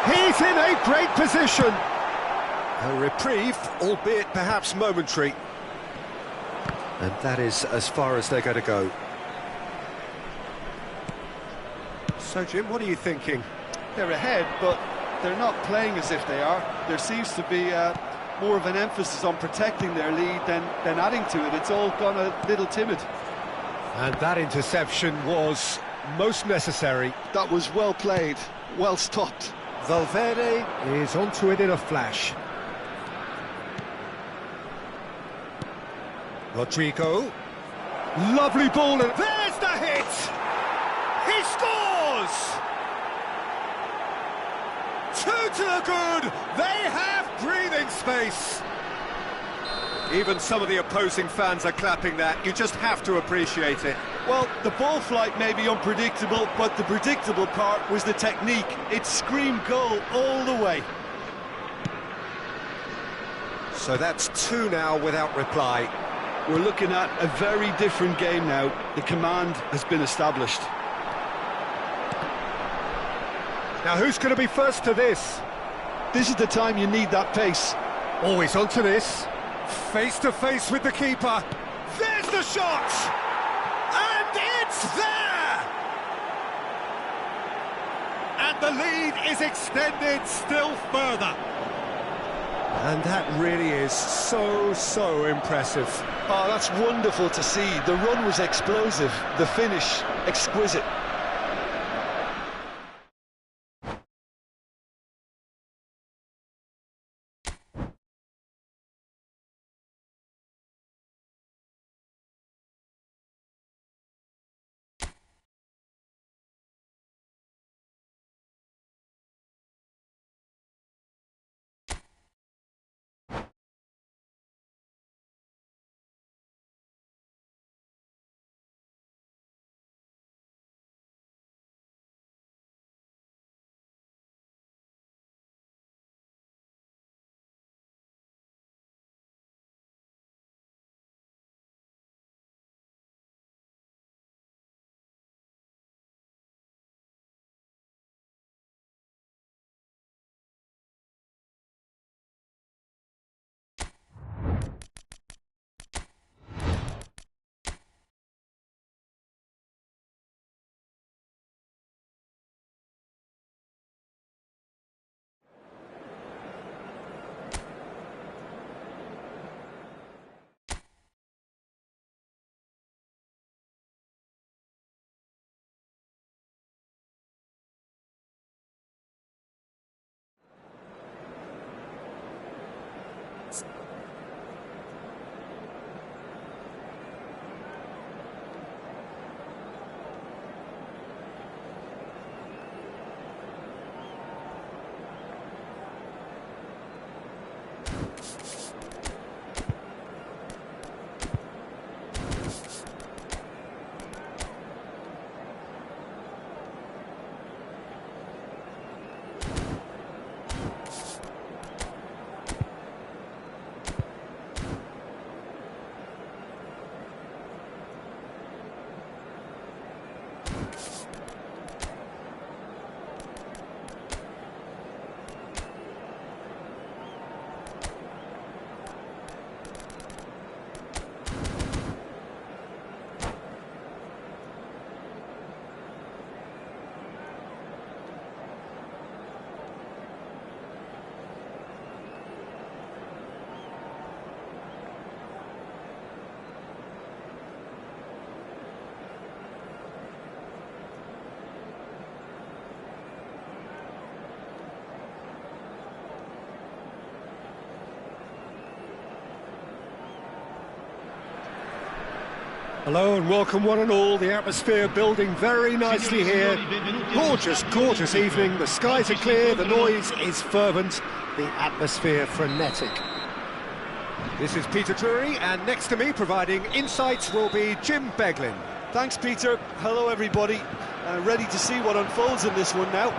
He's in a great position. A reprieve, albeit perhaps momentary. And that is as far as they're going to go. So, Jim, what are you thinking? They're ahead, but they're not playing as if they are. There seems to be a more of an emphasis on protecting their lead than adding to it. It's all gone a little timid. And that interception was most necessary. That was well played, well stopped. Valverde is onto it in a flash. Rodrigo. Lovely ball, and there's the hit! He scores! 2 to the good! They have breathing space! Even some of the opposing fans are clapping that. You just have to appreciate it. Well, the ball flight may be unpredictable, but the predictable part was the technique. It screamed goal all the way. So that's 2 now without reply. We're looking at a very different game now. The command has been established. Now who's going to be first to this? This is the time you need that pace. Always onto this. Face to face with the keeper. There's the shot! And it's there! And the lead is extended still further. And that really is so impressive. Oh, that's wonderful to see. The run was explosive, the finish exquisite. Hello and welcome one and all. The atmosphere building very nicely here. Gorgeous evening. The skies are clear, the noise is fervent, the atmosphere frenetic. This is Peter Drury, and next to me providing insights will be Jim Beglin. Thanks, Peter. Hello, everybody. Ready to see what unfolds in this one now.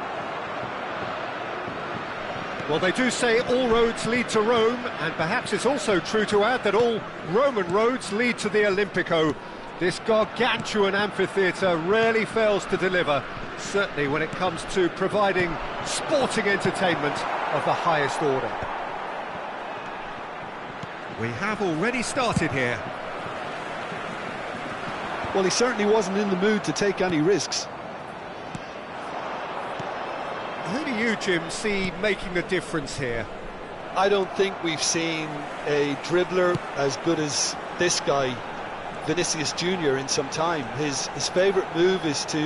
Well, they do say all roads lead to Rome, and perhaps it's also true to add that all Roman roads lead to the Olimpico. This gargantuan amphitheatre rarely fails to deliver, certainly when it comes to providing sporting entertainment of the highest order. We have already started here. Well, he certainly wasn't in the mood to take any risks. Who do you, Jim, see making the difference here? I don't think we've seen a dribbler as good as this guy, Vinicius Junior, in some time. His favourite move is to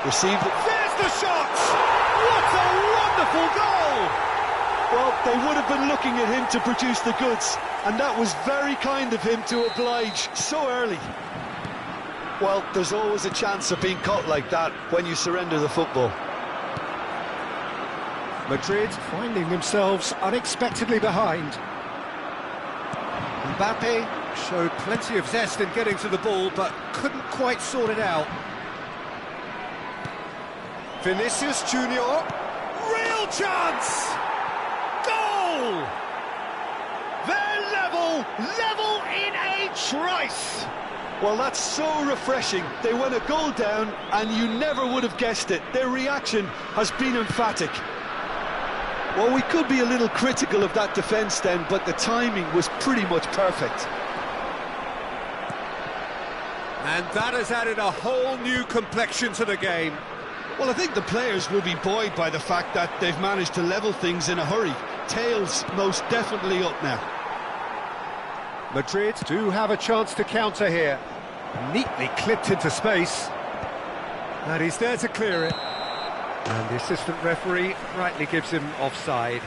receive the... There's the shot! What a wonderful goal! Well, they would have been looking at him to produce the goods, and that was very kind of him to oblige so early. Well, there's always a chance of being caught like that when you surrender the football. Madrid finding themselves unexpectedly behind. Mbappe showed plenty of zest in getting to the ball, but couldn't quite sort it out. Vinicius Junior, real chance! Goal! They're level in a trice! Well, that's so refreshing. They went a goal down, and you never would have guessed it. Their reaction has been emphatic. Well, we could be a little critical of that defence then, but the timing was pretty much perfect. And that has added a whole new complexion to the game. Well, I think the players will be buoyed by the fact that they've managed to level things in a hurry. Tails most definitely up now. Madrid do have a chance to counter here. Neatly clipped into space. And he's there to clear it. And the assistant referee rightly gives him offside.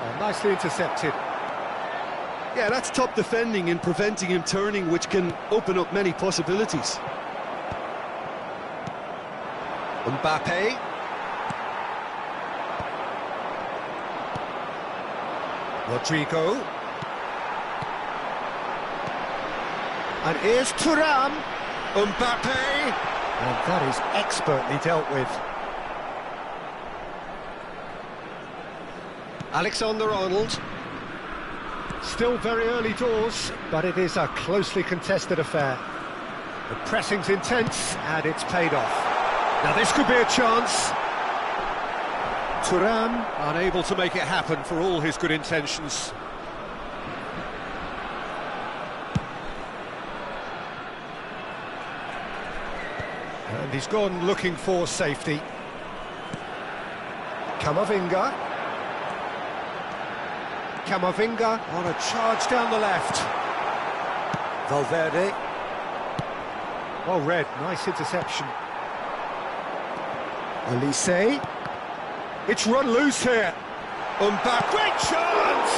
Oh, nicely intercepted. Yeah, that's top defending and preventing him turning, which can open up many possibilities. Mbappe. Rodrigo. And here's Thuram. Mbappe. And that is expertly dealt with. Alexander-Arnold. Still very early doors, but it is a closely contested affair. The pressing's intense, and it's paid off. Now this could be a chance. Thuram unable to make it happen for all his good intentions. And he's gone looking for safety. Camavinga. Camavinga on a charge down the left. Valverde. Well read, nice interception. Elise. It's run loose here. Mbappe. Great chance!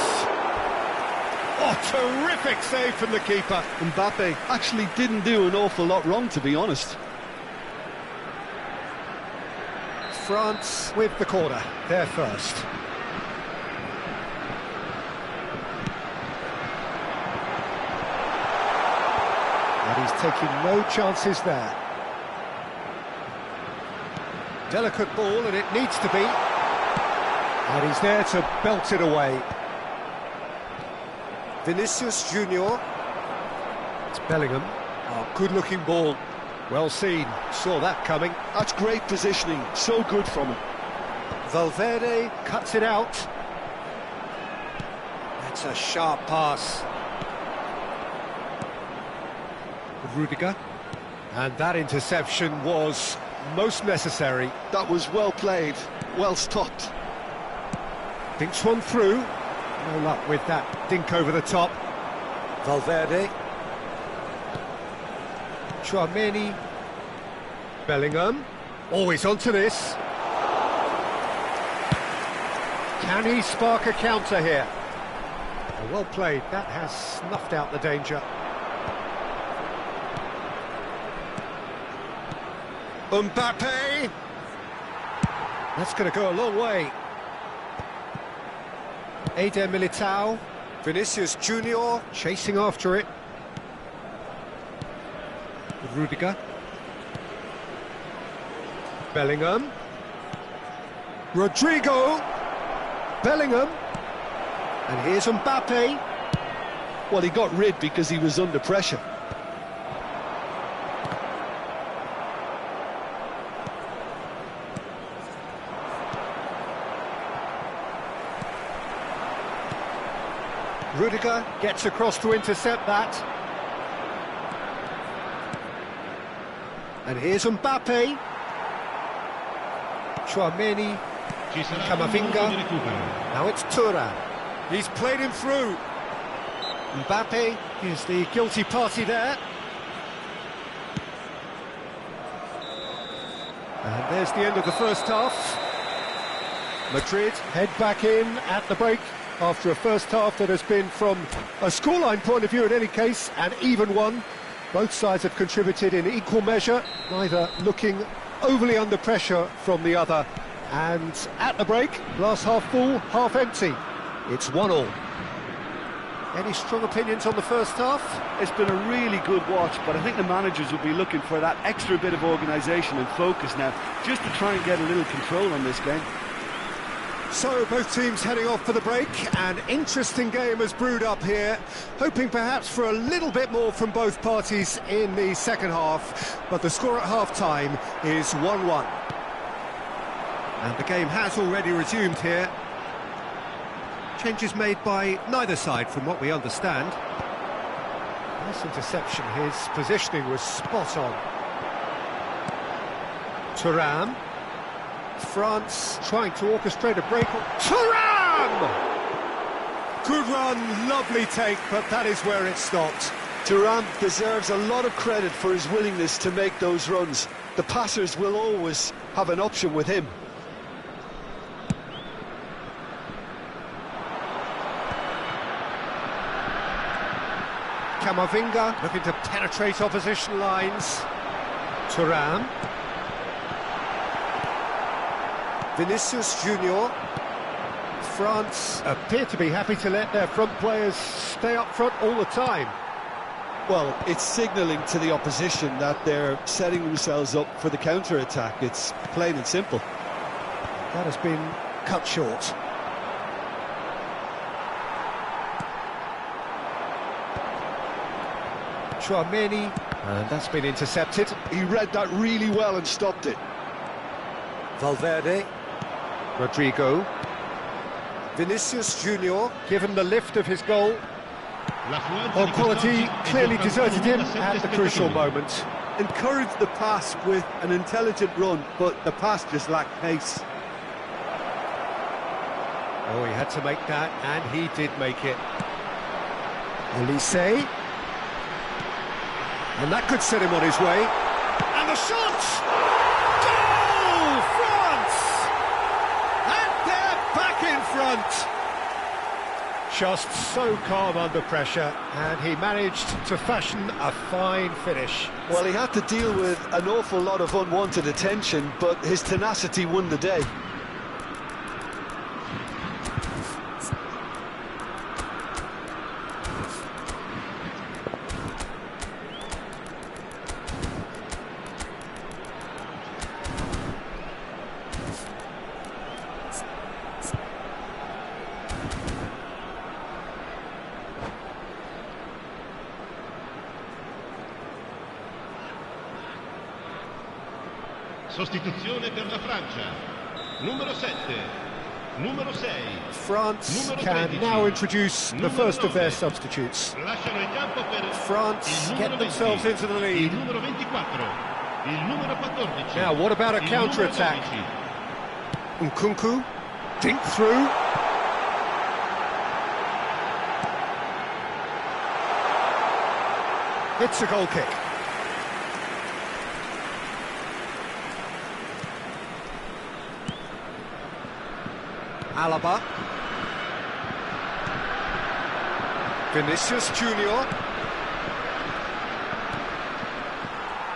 Oh, terrific save from the keeper. Mbappe actually didn't do an awful lot wrong, to be honest. France with the corner, they're first. And he's taking no chances there. Delicate ball, and it needs to be. And he's there to belt it away. Vinicius Junior. It's Bellingham. Oh, good-looking ball. Well seen. Saw that coming. That's great positioning. So good from him. Valverde cuts it out. That's a sharp pass. Rudiger. And that interception was most necessary. That was well played, well stopped. Dinks one through. No luck with that dink over the top. Valverde. Chouameni. Bellingham. Always onto this. Can he spark a counter here? Oh, well played. That has snuffed out the danger. Mbappe. That's going to go a long way. Eder Militao. Vinicius Junior chasing after it. Rudiger. Bellingham. Rodrigo. Bellingham. And here's Mbappe. Well, he got rid because he was under pressure. Rudiger gets across to intercept that. And here's Mbappe. Chouameni. Ci sarà un Camavinga. minuto di recupero. Now it's Thuram. He's played him through. Mbappe is the guilty party there. And there's the end of the first half. Madrid head back in at the break after a first half that has been, from a scoreline point of view in any case, an even one. Both sides have contributed in equal measure, neither looking overly under pressure from the other. And at the break, glass half full, half empty. It's 1-1. Any strong opinions on the first half? It's been a really good watch, but I think the managers will be looking for that extra bit of organisation and focus now, just to try and get a little control on this game. So both teams heading off for the break. An interesting game has brewed up here, hoping perhaps for a little bit more from both parties in the second half, but the score at half-time is 1-1. And the game has already resumed here. Changes made by neither side from what we understand. Nice interception, his positioning was spot on. Thuram. France trying to orchestrate a break. Thuram! Good run, lovely take, but that is where it stopped. Thuram deserves a lot of credit for his willingness to make those runs. The passers will always have an option with him. Camavinga looking to penetrate opposition lines. Thuram. Vinicius Junior. France appear to be happy to let their front players stay up front all the time. Well, it's signalling to the opposition that they're setting themselves up for the counter-attack. It's plain and simple. That has been cut short. Chouameni, and that's been intercepted. He read that really well and stopped it. Valverde. Rodrigo. Vinicius Junior, given the lift of his goal. Well, quality clearly deserted him at the crucial moment. Encouraged the pass with an intelligent run, but the pass just lacked pace. Oh, he had to make that, and he did make it. Elise. And that could set him on his way. And the shot! Goal! France! And they're back in front! Just so calm under pressure, and he managed to fashion a fine finish. Well, he had to deal with an awful lot of unwanted attention, but his tenacity won the day. Sostituzione per la Francia. Numero 7. Numero 6. France can now introduce the first of their substitutes. Lasciano il campo per France il get numero themselves 20, into the lead. Il numero 24. Il numero 14. Now, what about a il counter-attack? numero 12. Nkunku, dink through. It's a goal kick. Alaba. Vinicius Junior.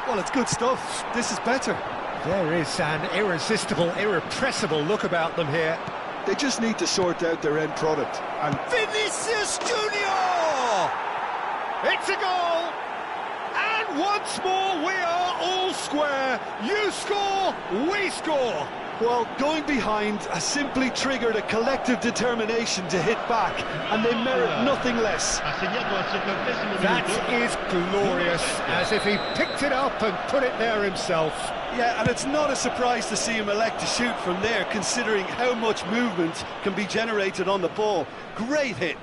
Well, it's good stuff. This is better. There is an irresistible, irrepressible look about them here. They just need to sort out their end product. And Vinicius Junior! It's a goal! And once more we are all square. You score, we score. Well, going behind has simply triggered a collective determination to hit back, and they merit nothing less. Ha segnato al 70° That minuto. is glorious, as if he picked it up and put it there himself. Yeah, and it's not a surprise to see him elect to shoot from there, considering how much movement can be generated on the ball. Great hit.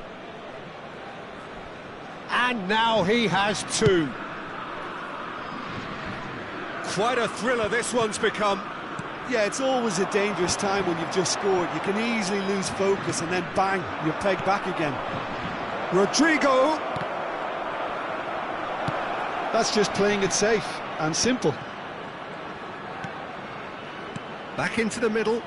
And now he has two. Quite a thriller this one's become. Yeah, it's always a dangerous time when you've just scored. You can easily lose focus and then bang, you're pegged back again. Rodrigo! That's just playing it safe and simple. Back into the middle.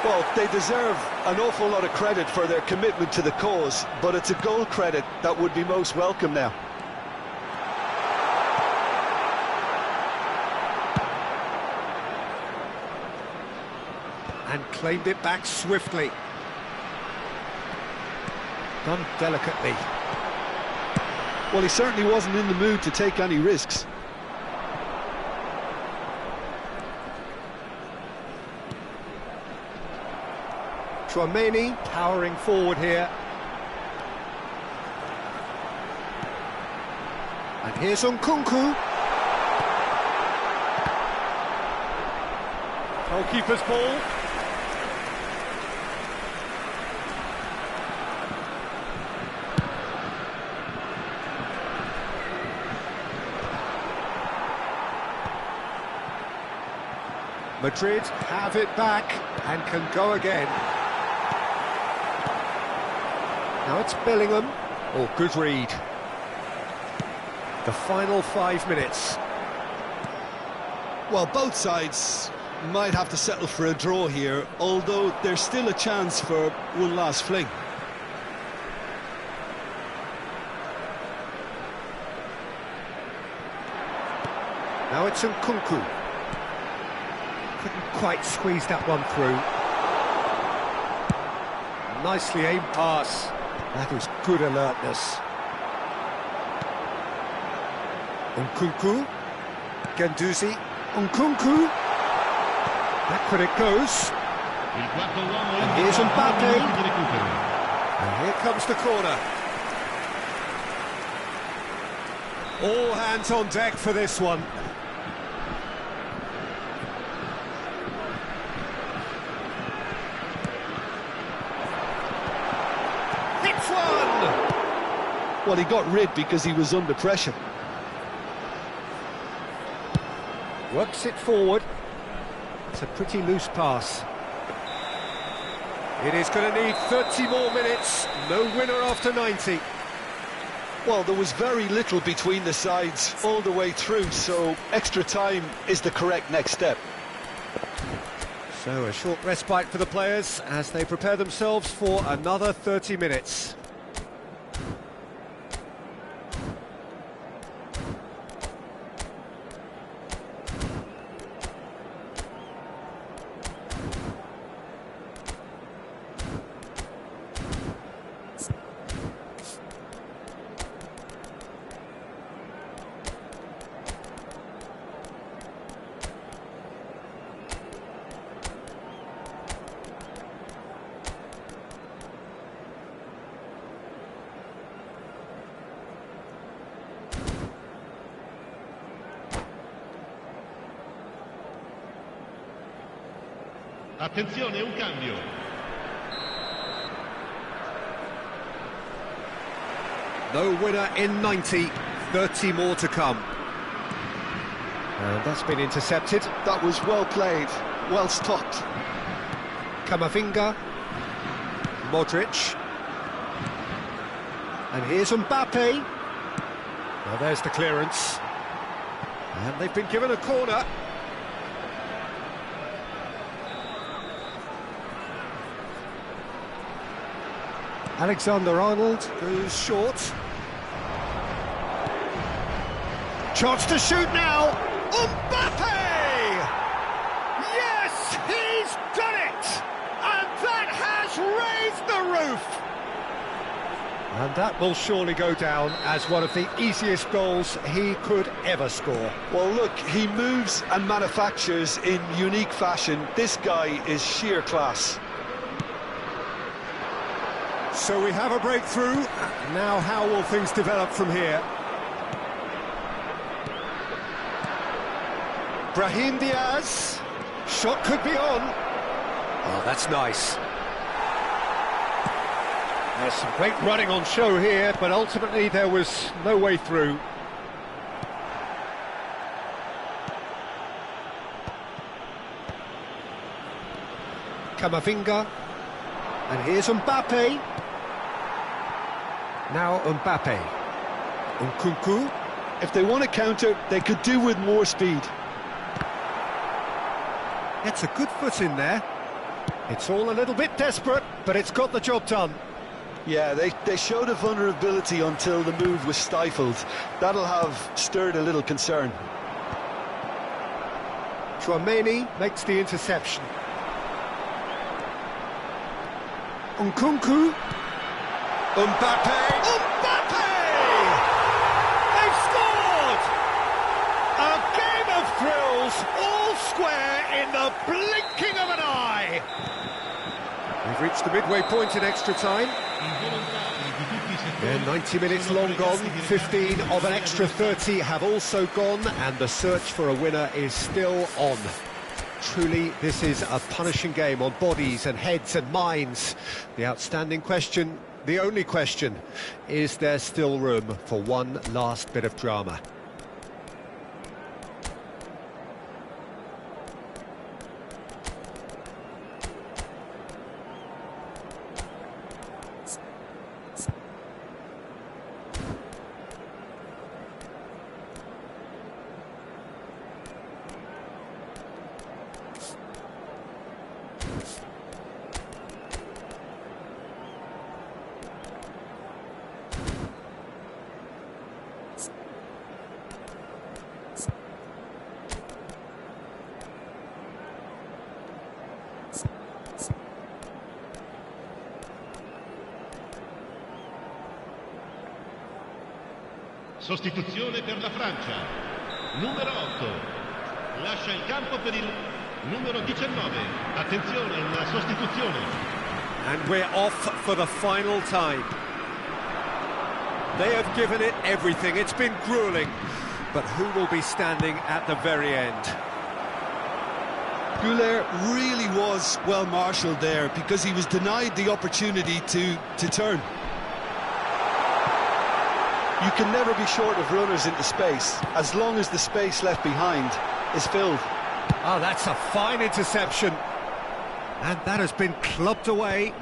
Well, they deserve an awful lot of credit for their commitment to the cause, but it's a goal credit that would be most welcome now. And claimed it back swiftly. Done delicately. Well, he certainly wasn't in the mood to take any risks. Chouameni powering forward here. And here's Nkunku. Goalkeeper's ball. Madrid have it back and can go again. Now it's Bellingham. Oh, good read. The final 5 minutes. Well, both sides might have to settle for a draw here, although there's still a chance for one last fling. Now it's Nkunku. Couldn't quite squeeze that one through. Nicely aimed pass. That was good alertness. Nkunku. Guendouzi. Nkunku. Back when it goes. And here's Mbappe. And here comes the corner. All hands on deck for this one. Hits one! Well, he got rid because he was under pressure. Works it forward. It's a pretty loose pass. It is going to need 30 more minutes. No winner after 90. Well, there was very little between the sides all the way through, so extra time is the correct next step. So a short respite for the players as they prepare themselves for another 30 minutes. Attenzione, un cambio. No winner in 90, 30 more to come. And that's been intercepted. That was well played, well stopped. Camavinga. Modric. And here's Mbappe. Now there's the clearance. And they've been given a corner. Alexander-Arnold goes short. Chance to shoot now. Mbappe! Yes, he's done it! And that has raised the roof! And that will surely go down as one of the easiest goals he could ever score. Well, look, he moves and manufactures in unique fashion. This guy is sheer class. So we have a breakthrough. Now how will things develop from here? Brahim Diaz. Shot could be on. Oh, that's nice. There's some great running on show here, but ultimately there was no way through. Camavinga. And here's Mbappe. Now Mbappe. Nkunku. If they want to counter, they could do with more speed. Gets a good foot in there. It's all a little bit desperate, but it's got the job done. Yeah, they showed a vulnerability until the move was stifled. That'll have stirred a little concern. Chouameni makes the interception. Nkunku. Mbappe. Mbappe! They've scored! A game of thrills, all square in the blinking of an eye. We've reached the midway point in extra time. Yeah, 90 minutes long gone, 15 of an extra 30 have also gone, and the search for a winner is still on. Truly, this is a punishing game on bodies and heads and minds. The outstanding question, the only question, is there still room for one last bit of drama? Sostituzione per la Francia. Numero 8. Lascia il campo per il numero 19. Attenzione, una sostituzione. And we're off for the final time. They have given it everything. It's been grueling. But who will be standing at the very end? Goulet really was well marshalled there because he was denied the opportunity to turn. You can never be short of runners into space, as long as the space left behind is filled. Oh, that's a fine interception. And that has been clubbed away.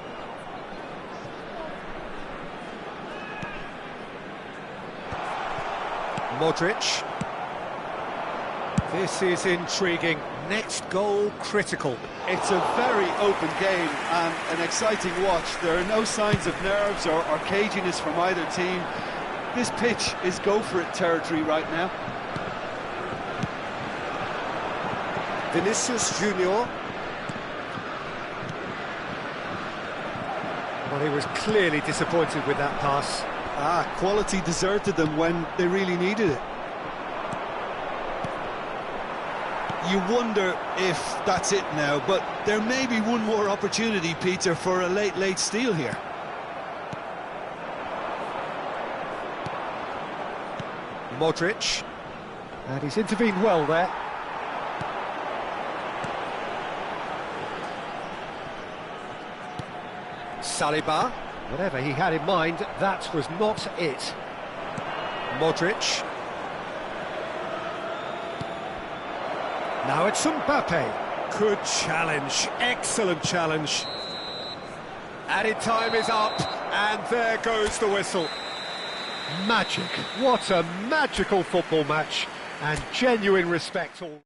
Modric. This is intriguing. Next goal critical. It's a very open game and an exciting watch. There are no signs of nerves or caginess from either team. This pitch is go-for-it territory right now. Vinicius Junior. Well, he was clearly disappointed with that pass. Quality deserted them when they really needed it. You wonder if that's it now, but there may be one more opportunity, Peter, for a late steal here. Modric, and he's intervened well there. Saliba, whatever he had in mind, that was not it. Modric. Now it's Mbappe. Good challenge, excellent challenge. Added time is up, and there goes the whistle. Magic. What a magical football match, and genuine respect all.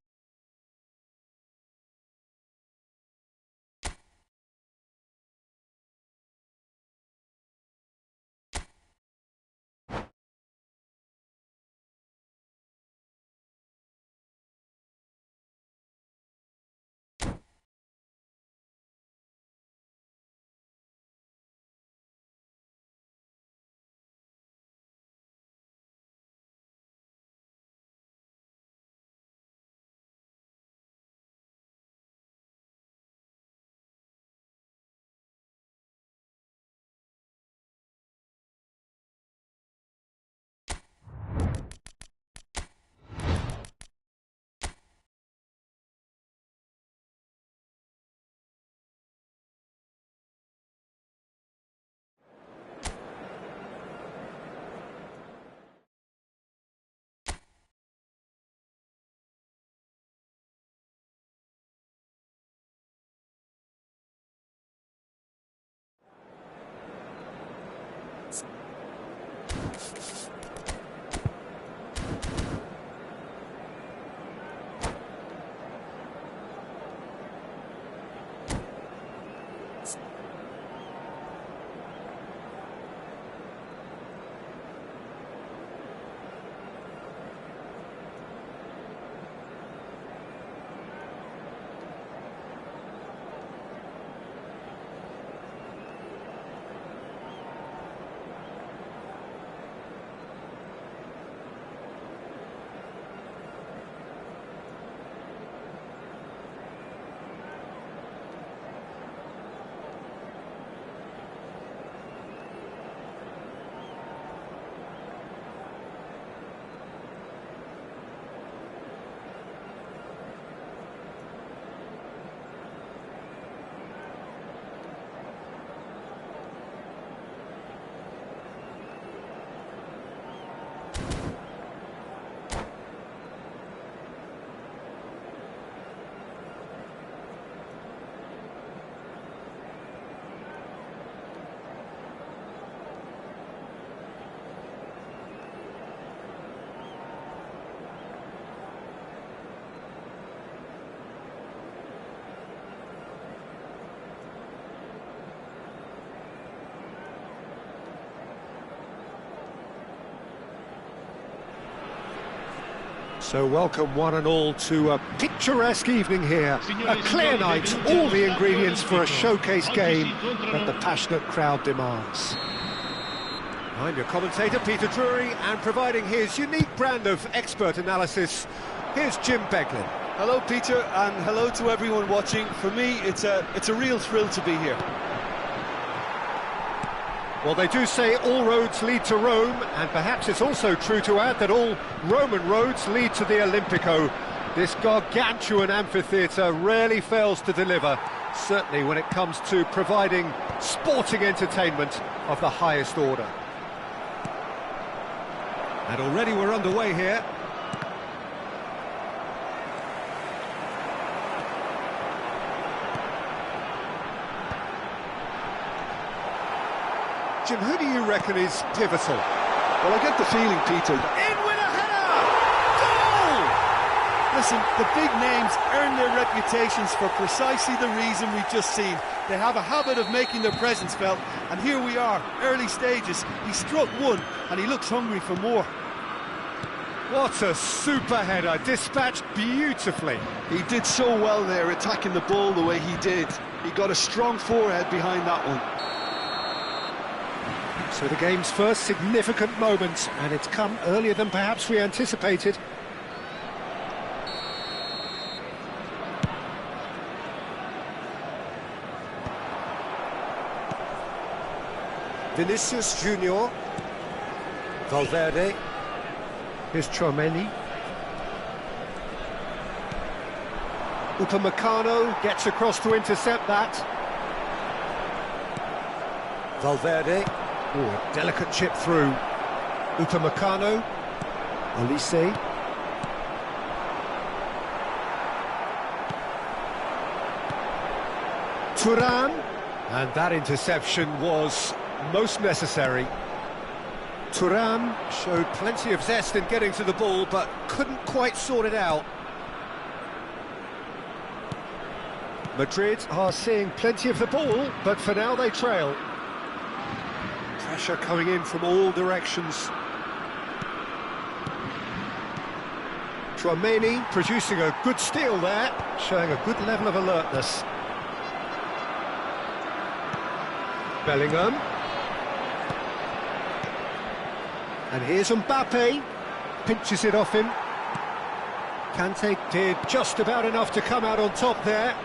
So welcome one and all to a picturesque evening here, a clear night, all the ingredients for a showcase game that the passionate crowd demands. I'm your commentator Peter Drury, and providing his unique brand of expert analysis, here's Jim Beglin. Hello Peter, and hello to everyone watching. For me, it's a real thrill to be here. Well, they do say all roads lead to Rome, and perhaps it's also true to add that all Roman roads lead to the Olimpico. This gargantuan amphitheatre rarely fails to deliver, certainly when it comes to providing sporting entertainment of the highest order. And already we're underway here. Jim, who do you reckon is pivotal? Well, I get the feeling, Peter. In with a header! Goal! Listen, the big names earn their reputations for precisely the reason we've just seen. They have a habit of making their presence felt, and here we are, early stages. He struck one, and he looks hungry for more. What a super header, dispatched beautifully. He did so well there, attacking the ball the way he did. He got a strong forehead behind that one. So the game's first significant moment, and it's come earlier than perhaps we anticipated. Vinicius Junior. Valverde. Here's Chouameni. Upamecano gets across to intercept that. Valverde. Oh, a delicate chip through. Upamecano. Olise. Thuram. And that interception was most necessary. Thuram showed plenty of zest in getting to the ball, but couldn't quite sort it out. Madrid are seeing plenty of the ball, but for now they trail. Pressure coming in from all directions. Chouameni producing a good steal there, showing a good level of alertness. Bellingham. And here's Mbappe, pinches it off him. Kante did just about enough to come out on top there.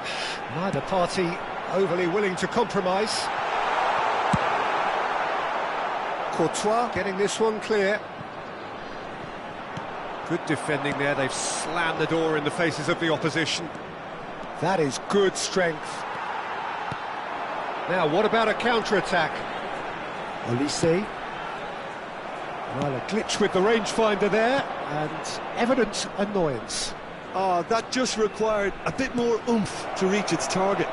Neither party overly willing to compromise. Courtois getting this one clear. Good defending there, they've slammed the door in the faces of the opposition. That is good strength. Now, what about a counter-attack? Olise. Well, a glitch with the rangefinder there, and evident annoyance. That just required a bit more oomph to reach its target.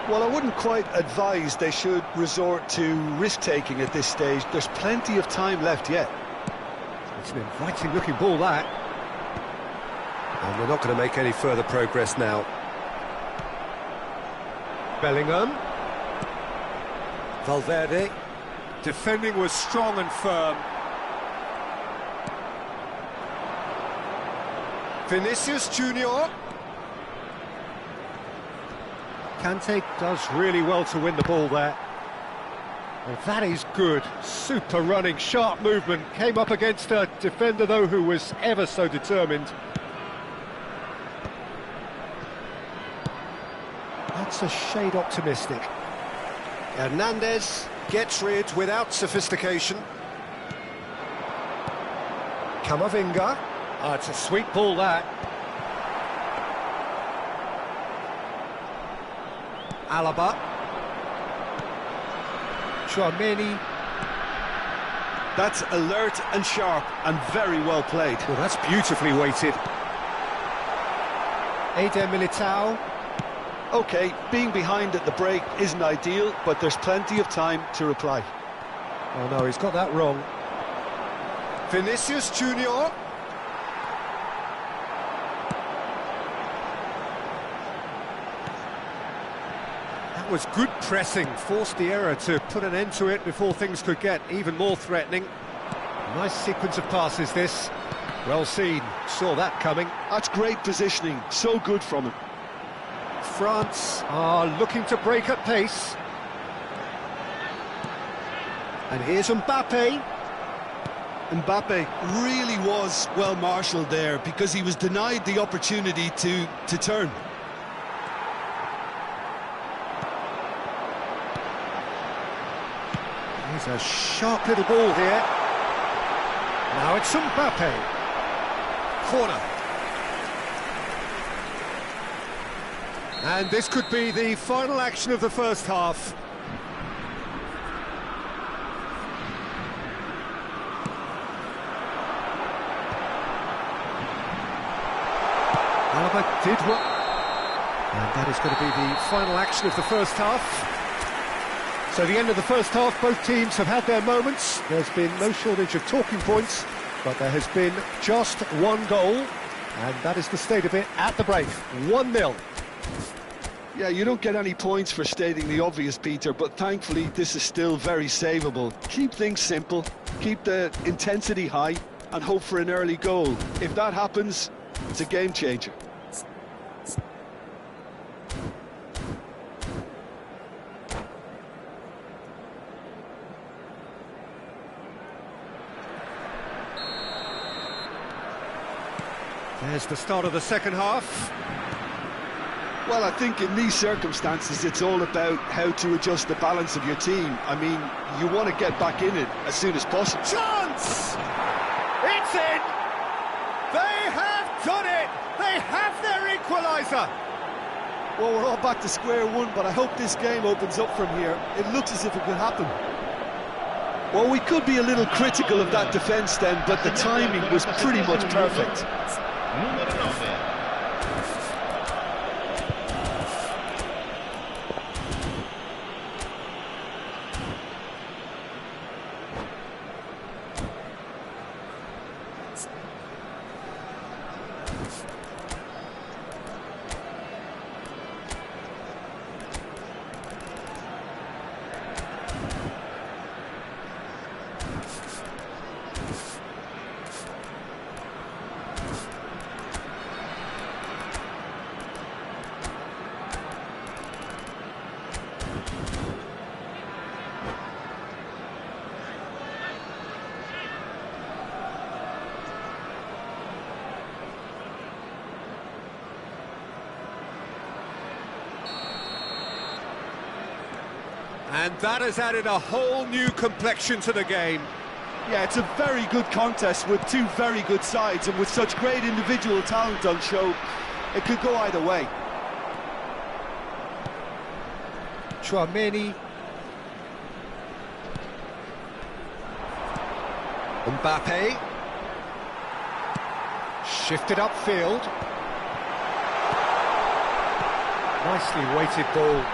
Well, I wouldn't quite advise they should resort to risk-taking at this stage. There's plenty of time left yet. It's an inviting-looking ball, that. And we're not going to make any further progress now. Bellingham. Valverde. Defending was strong and firm. Vinicius Junior. Kante does really well to win the ball there. Well, that is good. Super running, sharp movement. Came up against a defender, though, who was ever so determined. That's a shade optimistic. Hernandez gets rid without sophistication. Camavinga. It's a sweet ball, that. Alaba. Chouameni. That's alert and sharp and very well played. Well, that's beautifully weighted. Eder Militao. OK, being behind at the break isn't ideal, but there's plenty of time to reply. Oh no, he's got that wrong. Vinicius Junior. That was good pressing, forced the error to put an end to it before things could get even more threatening. Nice sequence of passes this. Well seen, saw that coming. That's great positioning, so good from him. France are looking to break at pace. And here's Mbappe. Mbappe really was well marshalled there because he was denied the opportunity to turn. Here's a sharp little ball here. Now it's Mbappe. Corner. And this could be the final action of the first half. Alaba did what... And that is going to be the final action of the first half. So the end of the first half, both teams have had their moments. There's been no shortage of talking points, but there has been just one goal, and that is the state of it at the break. 1-0. Yeah, you don't get any points for stating the obvious, Peter, but thankfully this is still very savable. Keep things simple, keep the intensity high, and hope for an early goal. If that happens, it's a game changer. There's the start of the second half. Well, I think in these circumstances it's all about how to adjust the balance of your team. I mean, you want to get back in it as soon as possible. Chance! It's in! They have done it! They have their equaliser! Well, we're all back to square one, but I hope this game opens up from here. It looks as if it could happen. Well, we could be a little critical of that defence then, but the timing was pretty much perfect. Numero 9. And that has added a whole new complexion to the game. Yeah, it's a very good contest with two very good sides, and with such great individual talent on show, it could go either way. Chouameni. Mbappe. Shifted upfield. Nicely weighted ball.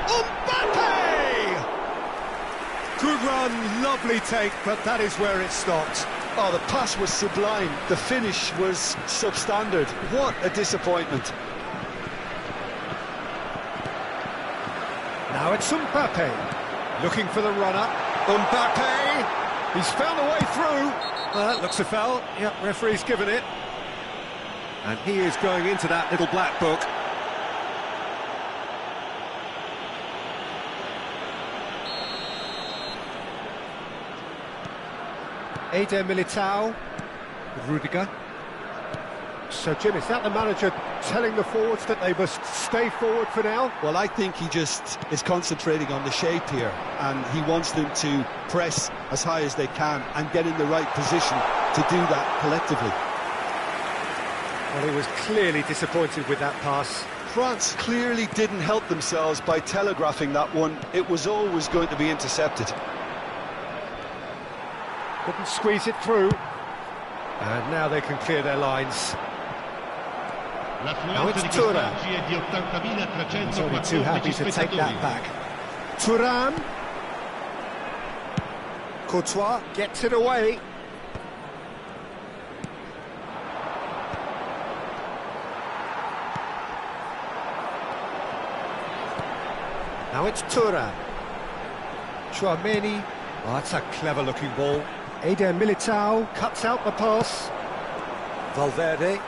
Mbappe! Good run, lovely take, but that is where it stopped. Oh, the pass was sublime. The finish was substandard. What a disappointment. Now it's Mbappe, looking for the runner. Mbappe, he's found a way through. That looks a foul. Yep, referee's given it. And he is going into that little black book. Eder Militao, Rudiger. So, Jim, is that the manager telling the forwards that they must stay forward for now? Well, I think he just is concentrating on the shape here, and he wants them to press as high as they can and get in the right position to do that collectively. Well, he was clearly disappointed with that pass. France clearly didn't help themselves by telegraphing that one. It was always going to be intercepted. Couldn't squeeze it through. And now they can clear their lines. Now it's Thuram. He's only too happy to take that back. Thuram. Courtois gets it away. Now it's Thuram. Tchouameni. Oh, that's a clever-looking ball. Eden Militao cuts out the pass. Valverde.